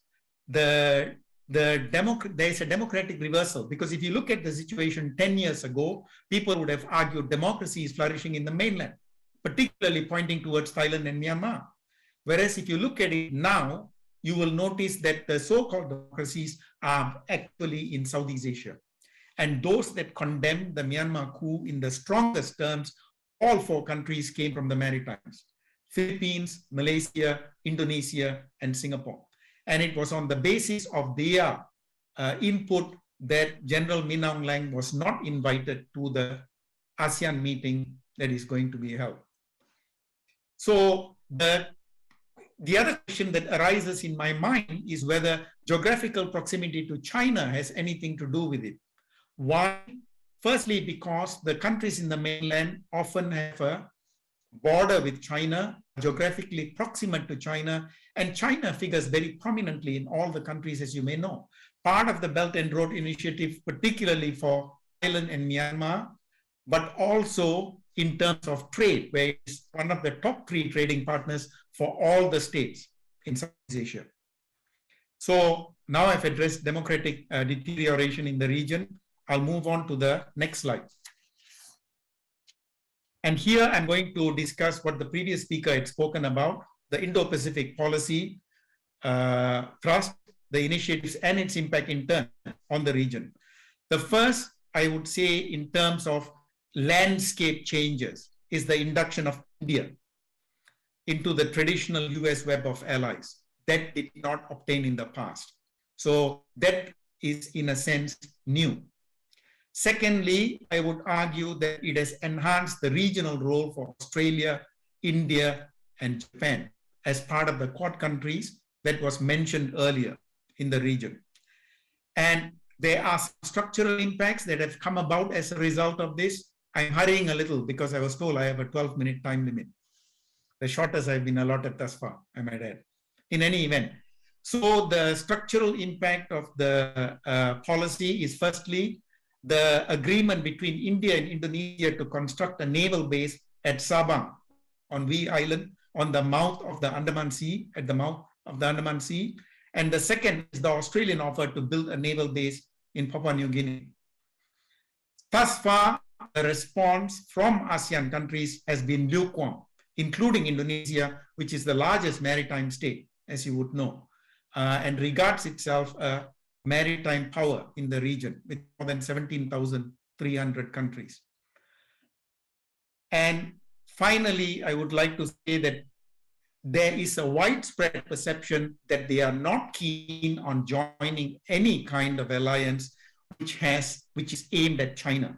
there is a democratic reversal, because if you look at the situation 10 years ago, people would have argued democracy is flourishing in the mainland, particularly pointing towards Thailand and Myanmar. Whereas if you look at it now, you will notice that the so-called democracies are actually in Southeast Asia. And those that condemned the Myanmar coup in the strongest terms, all 4 countries came from the Maritimes: Philippines, Malaysia, Indonesia, and Singapore. And it was on the basis of their input that General Min Aung Hlaing was not invited to the ASEAN meeting that is going to be held. So the other question that arises in my mind is whether geographical proximity to China has anything to do with it. Why? Firstly, because the countries in the mainland often have a border with China, geographically proximate to China, and China figures very prominently in all the countries, as you may know. Part of the Belt and Road Initiative, particularly for Thailand and Myanmar, but also in terms of trade, where it's one of the top 3 trading partners for all the states in Southeast Asia. So now I've addressed democratic deterioration in the region. I'll move on to the next slide. And here I'm going to discuss what the previous speaker had spoken about, the Indo-Pacific Policy thrust, the initiatives and its impact in turn on the region. The first, I would say, in terms of landscape changes, is the induction of India into the traditional US web of allies. That did not obtain in the past. So that is, in a sense, new. Secondly, I would argue that it has enhanced the regional role for Australia, India, and Japan as part of the Quad countries that was mentioned earlier in the region. And there are some structural impacts that have come about as a result of this. I'm hurrying a little because I was told I have a 12-minute time limit, the shortest I've been allotted thus far, I might add. In any event, so the structural impact of the policy is firstly the agreement between India and Indonesia to construct a naval base at Sabang on V Island on the mouth of the Andaman Sea, at the mouth of the Andaman Sea. And the second is the Australian offer to build a naval base in Papua New Guinea. Thus far, the response from ASEAN countries has been lukewarm, including Indonesia, which is the largest maritime state, as you would know, and regards itself a maritime power in the region with more than 17,300 countries. And finally, I would like to say that there is a widespread perception that they are not keen on joining any kind of alliance which is aimed at China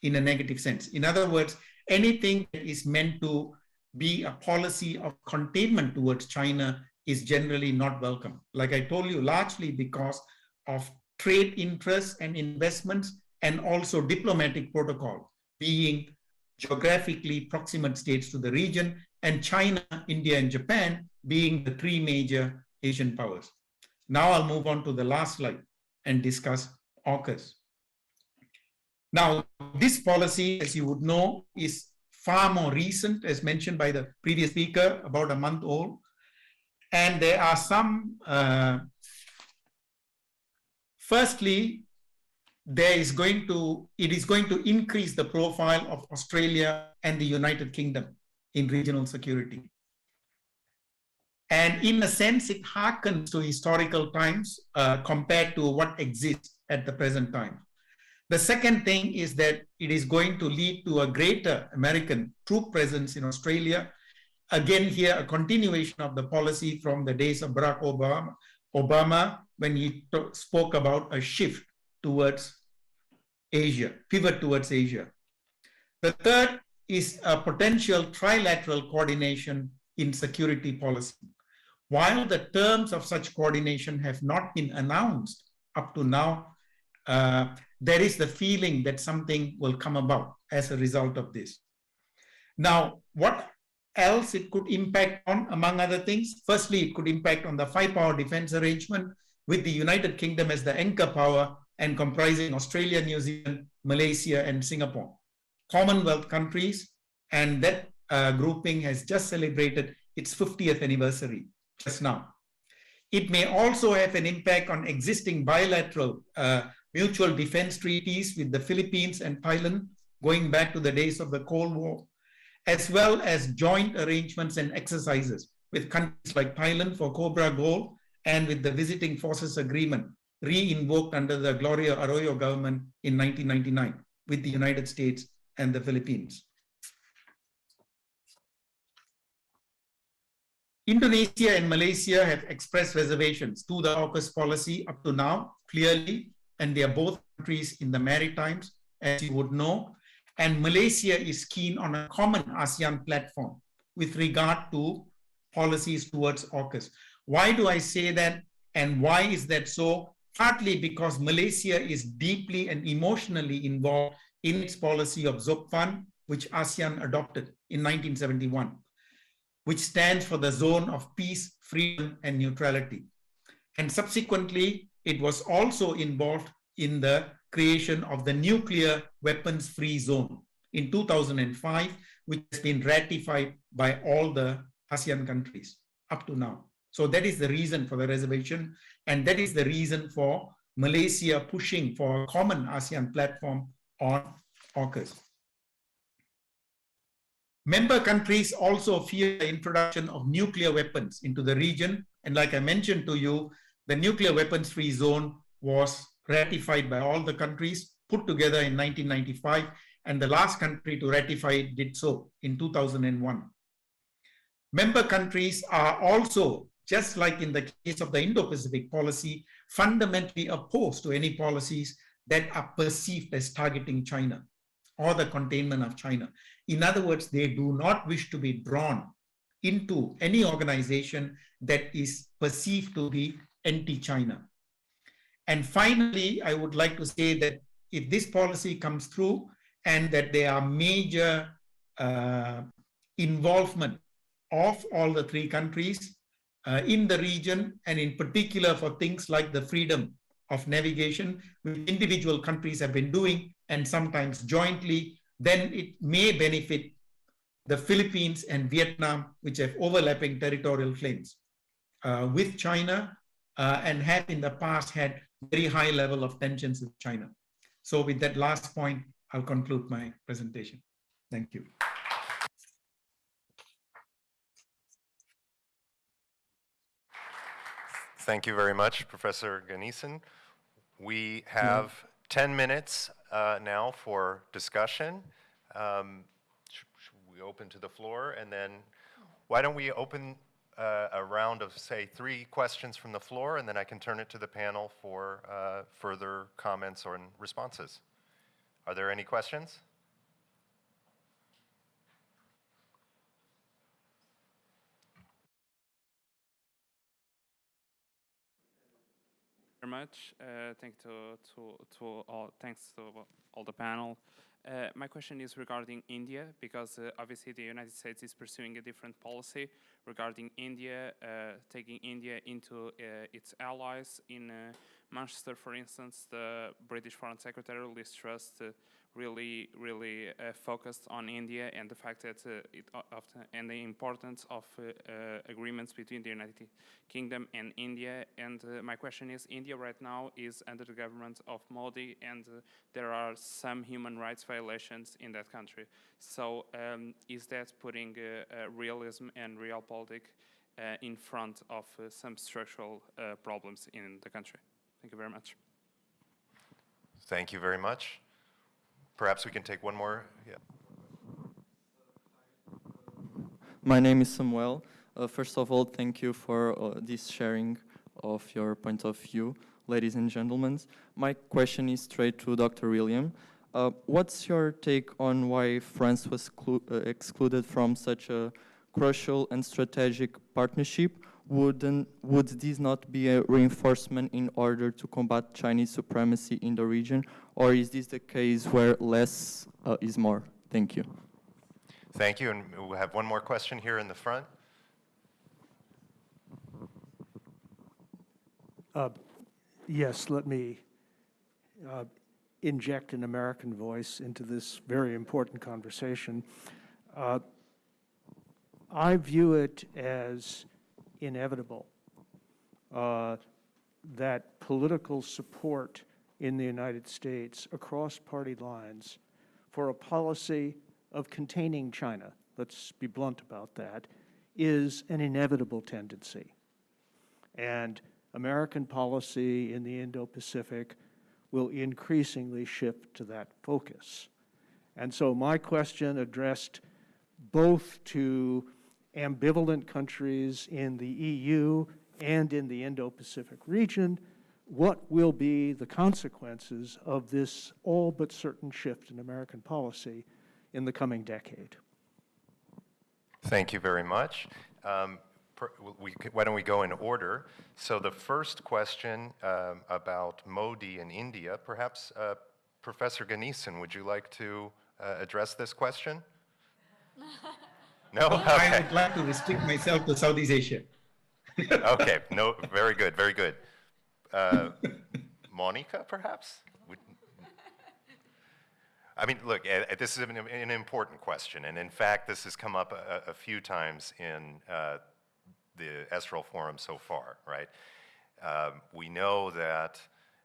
in a negative sense. In other words, anything that is meant to be a policy of containment towards China is generally not welcome. Like I told you, largely because of trade interests and investments, and also diplomatic protocol, being geographically proximate states to the region, and China, India, and Japan being the 3 major Asian powers. Now I'll move on to the last slide and discuss AUKUS. Now, this policy, as you would know, is far more recent, as mentioned by the previous speaker, about a month old. And there are some, firstly, it is going to increase the profile of Australia and the United Kingdom in regional security. And in a sense, it harkens to historical times compared to what exists at the present time. The second thing is that it is going to lead to a greater American troop presence in Australia. Again, here, a continuation of the policy from the days of Barack Obama when he spoke about a shift towards Asia, pivot towards Asia. The third is a potential trilateral coordination in security policy. While the terms of such coordination have not been announced up to now, there is the feeling that something will come about as a result of this. Now, what else it could impact on, among other things? Firstly, it could impact on the 5-power defense arrangement with the United Kingdom as the anchor power and comprising Australia, New Zealand, Malaysia, and Singapore. Commonwealth countries, and that grouping has just celebrated its 50th anniversary just now. It may also have an impact on existing bilateral mutual defense treaties with the Philippines and Thailand, going back to the days of the Cold War, as well as joint arrangements and exercises with countries like Thailand for Cobra Gold and with the Visiting Forces Agreement, re-invoked under the Gloria Arroyo government in 1999 with the United States and the Philippines. Indonesia and Malaysia have expressed reservations to the AUKUS policy up to now, clearly, and they are both countries in the Maritimes, as you would know. And Malaysia is keen on a common ASEAN platform with regard to policies towards AUKUS. Why do I say that, and why is that so? Partly because Malaysia is deeply and emotionally involved in its policy of ZOPFAN, which ASEAN adopted in 1971, which stands for the Zone of Peace, Freedom, and Neutrality. And subsequently, it was also involved in the creation of the Nuclear Weapons-Free Zone in 2005, which has been ratified by all the ASEAN countries up to now. So that is the reason for the reservation, and that is the reason for Malaysia pushing for a common ASEAN platform on AUKUS. Member countries also fear the introduction of nuclear weapons into the region, and like I mentioned to you, the Nuclear Weapons-Free Zone was ratified by all the countries, put together in 1995, and the last country to ratify it did so in 2001. Member countries are also, just like in the case of the Indo-Pacific policy, fundamentally opposed to any policies that are perceived as targeting China or the containment of China. In other words, they do not wish to be drawn into any organization that is perceived to be anti-China. And finally, I would like to say that if this policy comes through and that there are major involvement of all the three countries in the region, and in particular for things like the freedom of navigation, which individual countries have been doing and sometimes jointly, then it may benefit the Philippines and Vietnam, which have overlapping territorial claims with China and have in the past had very high level of tensions with China. So with that last point, I'll conclude my presentation. Thank you. Thank you very much, Professor Ganesan. We have 10 minutes now for discussion. Should we open to the floor? And then why don't we open a round of, say, 3 questions from the floor, and then I can turn it to the panel for further comments or responses. Are there any questions? Very much. Thanks to all the panel. My question is regarding India, because obviously the United States is pursuing a different policy regarding India, taking India into its allies. In Manchester, for instance, the British Foreign Secretary Liz Truss really focused on India and the fact that and the importance of agreements between the United Kingdom and India. And my question is, India right now is under the government of Modi, and there are some human rights violations in that country. So is that putting realism and realpolitik in front of some structural problems in the country? Thank you very much. Thank you very much. Perhaps we can take one more. Yeah. My name is Samuel. First of all, thank you for this sharing of your point of view, ladies and gentlemen. My question is straight to Dr. William. What's your take on why France was excluded from such a crucial and strategic partnership? Would this not be a reinforcement in order to combat Chinese supremacy in the region, or is this the case where less is more? Thank you. Thank you, and we'll have one more question here in the front. Yes, let me inject an American voice into this very important conversation. I view it as inevitable that political support in the United States across party lines for a policy of containing China, let's be blunt about that, is an inevitable tendency. And American policy in the Indo-Pacific will increasingly shift to that focus. And so my question addressed both to ambivalent countries in the EU and in the Indo-Pacific region what will be the consequences of this all but certain shift in American policy in the coming decade? Thank you very much. Why don't we go in order? So the first question about Modi in India, perhaps Professor Ganesan, would you like to address this question? No? Okay. I would like to restrict myself to Southeast Asia. Okay, no, very good, very good. Monica, perhaps? I mean, look, this is an important question, and in fact, this has come up a few times in the Estoril Forum so far, right? We know that,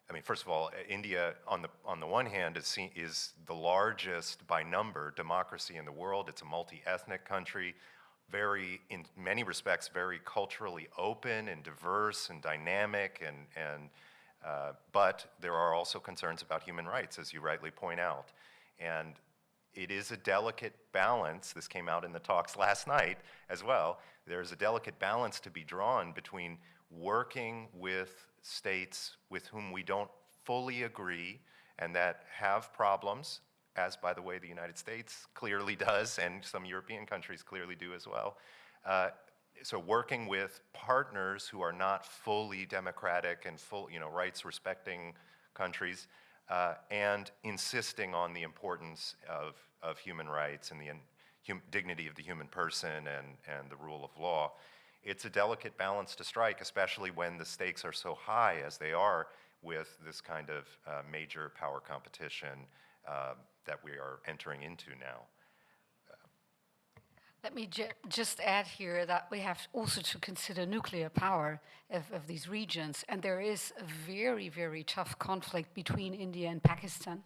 I mean, first of all, India, on the one hand, is the largest by number democracy in the world. It's a multi-ethnic country, very, in many respects, very culturally open and diverse and dynamic, but there are also concerns about human rights, as you rightly point out. And it is a delicate balance. This came out in the talks last night as well. There's a delicate balance to be drawn between working with states with whom we don't fully agree and that have problems, as, by the way, the United States clearly does, and some European countries clearly do as well. So working with partners who are not fully democratic and full, rights-respecting countries, and insisting on the importance of human rights and the dignity of the human person and the rule of law. It's a delicate balance to strike, especially when the stakes are so high as they are with this kind of major power competition that we are entering into now. Let me just add here that we have also to consider nuclear power of these regions. And there is a very, very tough conflict between India and Pakistan.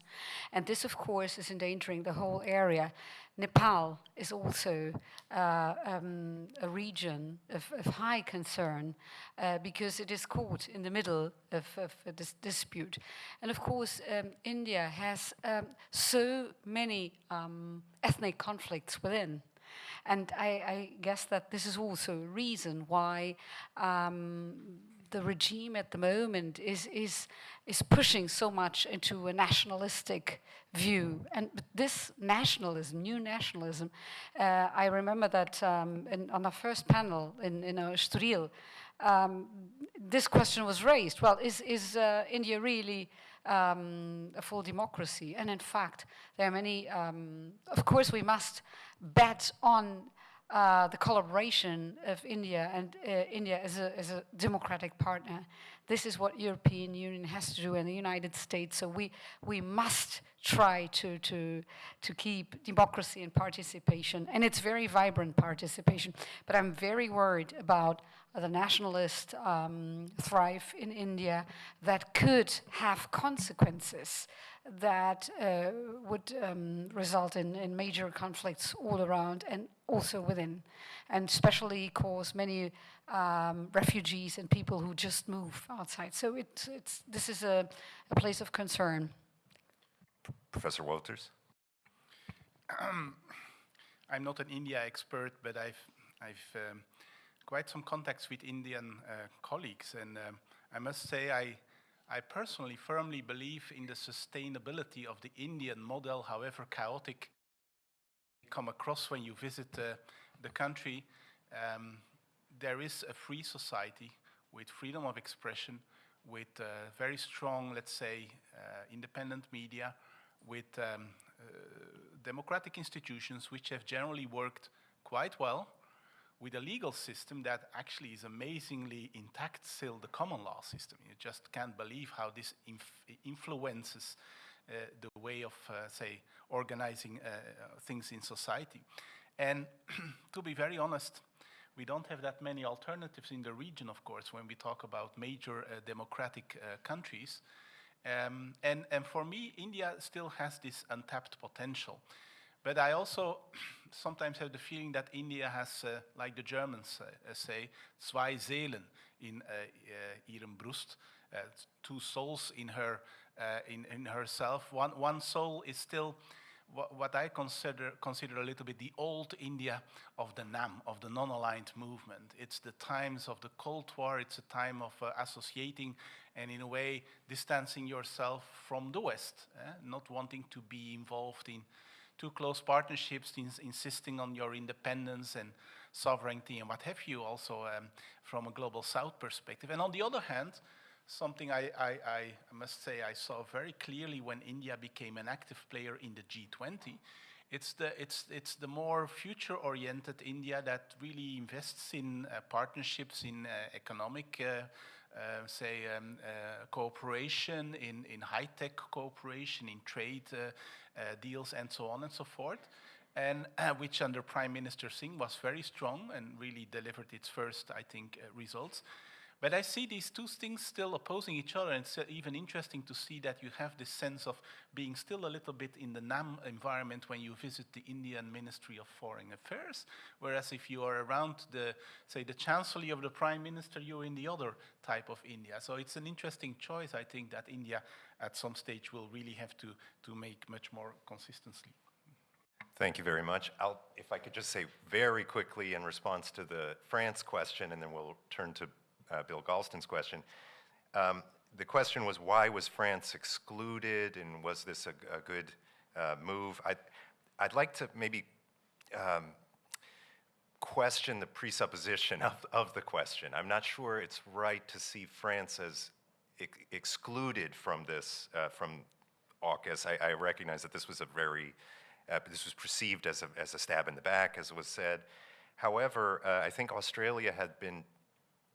And this, of course, is endangering the whole area. Nepal is also a region of high concern because it is caught in the middle of this dispute. And of course, India has so many ethnic conflicts within. And I guess that this is also a reason why the regime at the moment is pushing so much into a nationalistic view. And this nationalism, new nationalism, I remember that on the first panel in Estoril, this question was raised. Well, is India really a full democracy? And in fact, there are many, of course we must bet on the collaboration of India and India as a democratic partner. This is what European Union has to do in the United States. So we must try to keep democracy and participation, and it's very vibrant participation. But I'm very worried about the nationalist thrive in India that could have consequences that would result in major conflicts all around and also within, and especially cause many refugees and people who just move outside. So this is a place of concern. Professor Wooters? I'm not an India expert, but I've quite some contacts with Indian colleagues, and I must say I personally firmly believe in the sustainability of the Indian model, however chaotic it come across when you visit the country. There is a free society with freedom of expression, with very strong, let's say, independent media, with democratic institutions which have generally worked quite well, with a legal system that actually is amazingly intact still, the common law system. You just can't believe how this influences the way of, say, organizing things in society. And to be very honest, we don't have that many alternatives in the region, of course, when we talk about major democratic countries. And for me, India still has this untapped potential. But I also sometimes have the feeling that India has, like the Germans say, zwei Seelen in ihrem Brust, two souls in her, in herself. One soul is still what I consider a little bit the old India of the NAM, of the non-aligned movement. It's the times of the Cold War, it's a time of associating and in a way distancing yourself from the West, not wanting to be involved in too close partnerships, insisting on your independence and sovereignty and what have you, also from a global South perspective. And on the other hand, something I must say I saw very clearly when India became an active player in the G20, it's the more future-oriented India that really invests in partnerships, in economic cooperation, in high-tech cooperation, in trade deals, and so on and so forth, and which under Prime Minister Singh was very strong and really delivered its first, I think, results. But I see these two things still opposing each other, and it's even interesting to see that you have this sense of being still a little bit in the NAM environment when you visit the Indian Ministry of Foreign Affairs, whereas if you are around the Chancellery of the Prime Minister, you're in the other type of India. So it's an interesting choice, I think, that India at some stage will really have to make much more consistently. Thank you very much. If I could just say very quickly in response to the France question, and then we'll turn to Bill Galston's question. The question was, why was France excluded, and was this a good move? I'd like to maybe question the presupposition of the question. I'm not sure it's right to see France as excluded from this, from AUKUS. I recognize that this was this was perceived as a stab in the back, as was said. However, I think Australia had been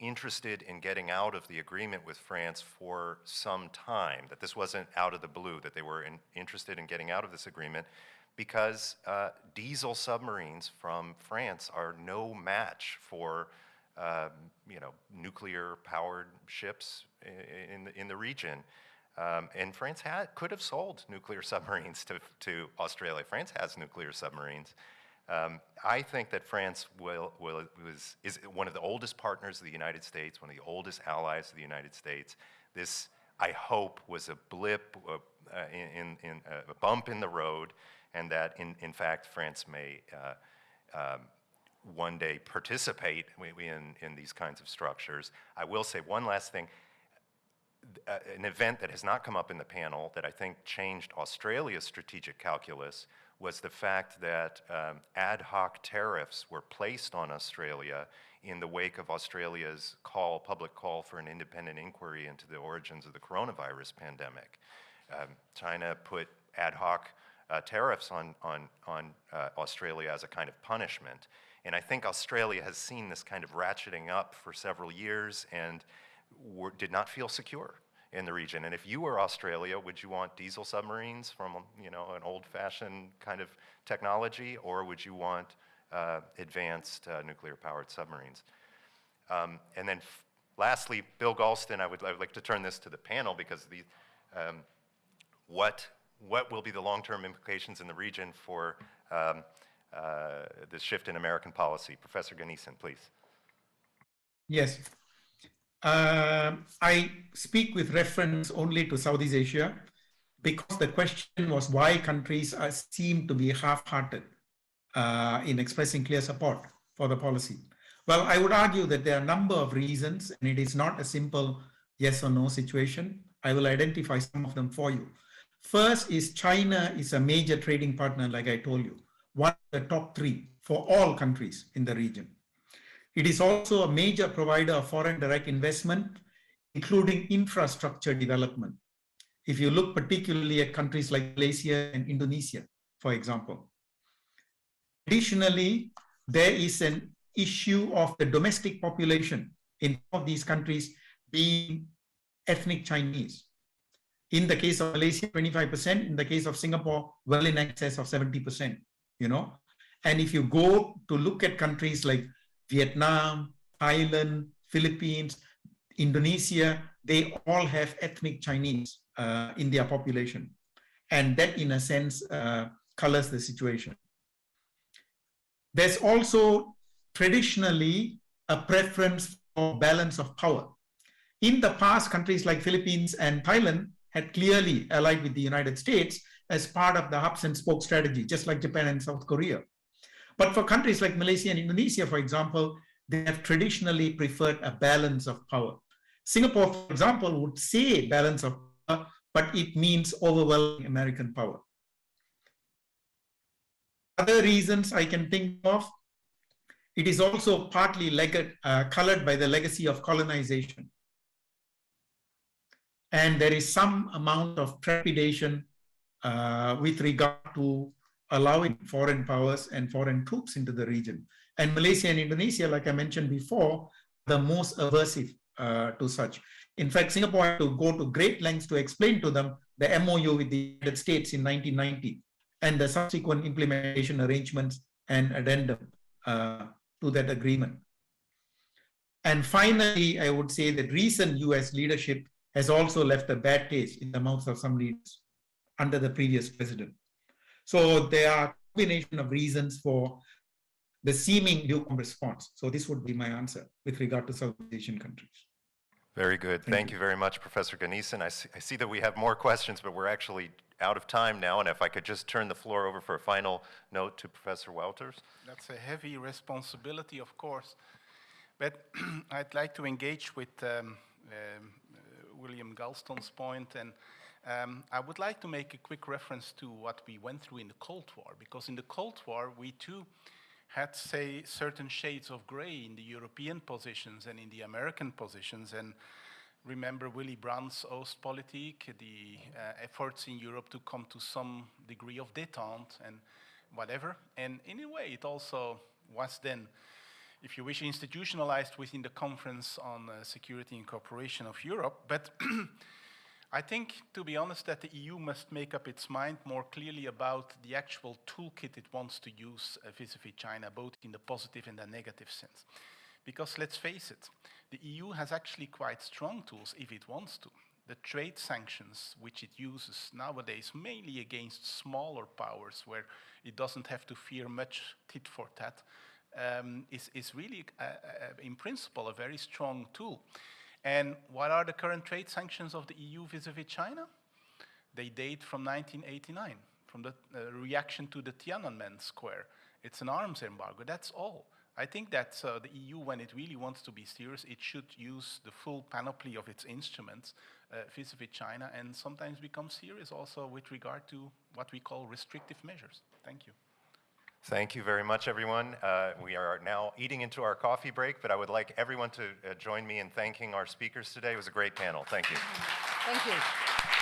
interested in getting out of the agreement with France for some time, that this wasn't out of the blue, that they were interested in getting out of this agreement because diesel submarines from France are no match for nuclear-powered ships in the region. And France could have sold nuclear submarines to Australia. France has nuclear submarines. I think that France is one of the oldest partners of the United States, one of the oldest allies of the United States. This, I hope, was a blip, a bump in the road, and that, in fact, France may one day participate in these kinds of structures. I will say one last thing. An event that has not come up in the panel that I think changed Australia's strategic calculus was the fact that ad hoc tariffs were placed on Australia in the wake of Australia's public call for an independent inquiry into the origins of the coronavirus pandemic. China put ad hoc tariffs on Australia as a kind of punishment. And I think Australia has seen this kind of ratcheting up for several years and did not feel secure in the region. And if you were Australia, would you want diesel submarines from an old-fashioned kind of technology, or would you want advanced nuclear-powered submarines? And then lastly, Bill Galston, I would like to turn this to the panel because what will be the long-term implications in the region for this shift in American policy? Professor Ganesan, please. Yes. I speak with reference only to Southeast Asia because the question was why countries seem to be half-hearted in expressing clear support for the policy. Well, I would argue that there are a number of reasons, and it is not a simple yes or no situation. I will identify some of them for you. First is China is a major trading partner, like I told you, one of the top 3 for all countries in the region. It is also a major provider of foreign direct investment, including infrastructure development. If you look particularly at countries like Malaysia and Indonesia, for example. Additionally, there is an issue of the domestic population in some of these countries being ethnic Chinese. In the case of Malaysia, 25%, in the case of Singapore, well in excess of 70%, And if you go to look at countries like Vietnam, Thailand, Philippines, Indonesia, they all have ethnic Chinese in their population. And that, in a sense, colors the situation. There's also traditionally a preference for balance of power. In the past, countries like Philippines and Thailand had clearly allied with the United States as part of the hubs and spoke strategy, just like Japan and South Korea. But for countries like Malaysia and Indonesia, for example, they have traditionally preferred a balance of power. Singapore, for example, would say balance of power, but it means overwhelming American power. Other reasons I can think of, it is also partly colored by the legacy of colonization. And there is some amount of trepidation with regard to allowing foreign powers and foreign troops into the region. And Malaysia and Indonesia, like I mentioned before, the most aversive to such. In fact, Singapore had to go to great lengths to explain to them the MOU with the United States in 1990 and the subsequent implementation arrangements and addendum to that agreement. And finally, I would say that recent US leadership has also left a bad taste in the mouths of some leaders under the previous president. So there are a combination of reasons for the seeming lukewarm response. So this would be my answer with regard to Southeast Asian countries. Very good. Thank you very much, Professor Ganesan. I see that we have more questions, but we're actually out of time now. And if I could just turn the floor over for a final note to Professor Wouters. That's a heavy responsibility, of course. But I'd like to engage with William Galston's point. And I would like to make a quick reference to what we went through in the Cold War. Because in the Cold War, we too had, say, certain shades of gray in the European positions and in the American positions. And remember Willy Brandt's Ostpolitik, the efforts in Europe to come to some degree of détente and whatever. And in a way, it also was then, if you wish, institutionalized within the Conference on Security and Cooperation of Europe. But I think, to be honest, that the EU must make up its mind more clearly about the actual toolkit it wants to use vis-à-vis China, both in the positive and the negative sense. Because let's face it, the EU has actually quite strong tools if it wants to. The trade sanctions, which it uses nowadays mainly against smaller powers, where it doesn't have to fear much tit for tat, is really, in principle, a very strong tool. And what are the current trade sanctions of the EU vis-à-vis China? They date from 1989, from the reaction to the Tiananmen Square. It's an arms embargo, that's all. I think that the EU, when it really wants to be serious, it should use the full panoply of its instruments vis-à-vis China, and sometimes become serious also with regard to what we call restrictive measures. Thank you. Thank you very much, everyone. We are now eating into our coffee break, but I would like everyone to join me in thanking our speakers today. It was a great panel. Thank you. Thank you.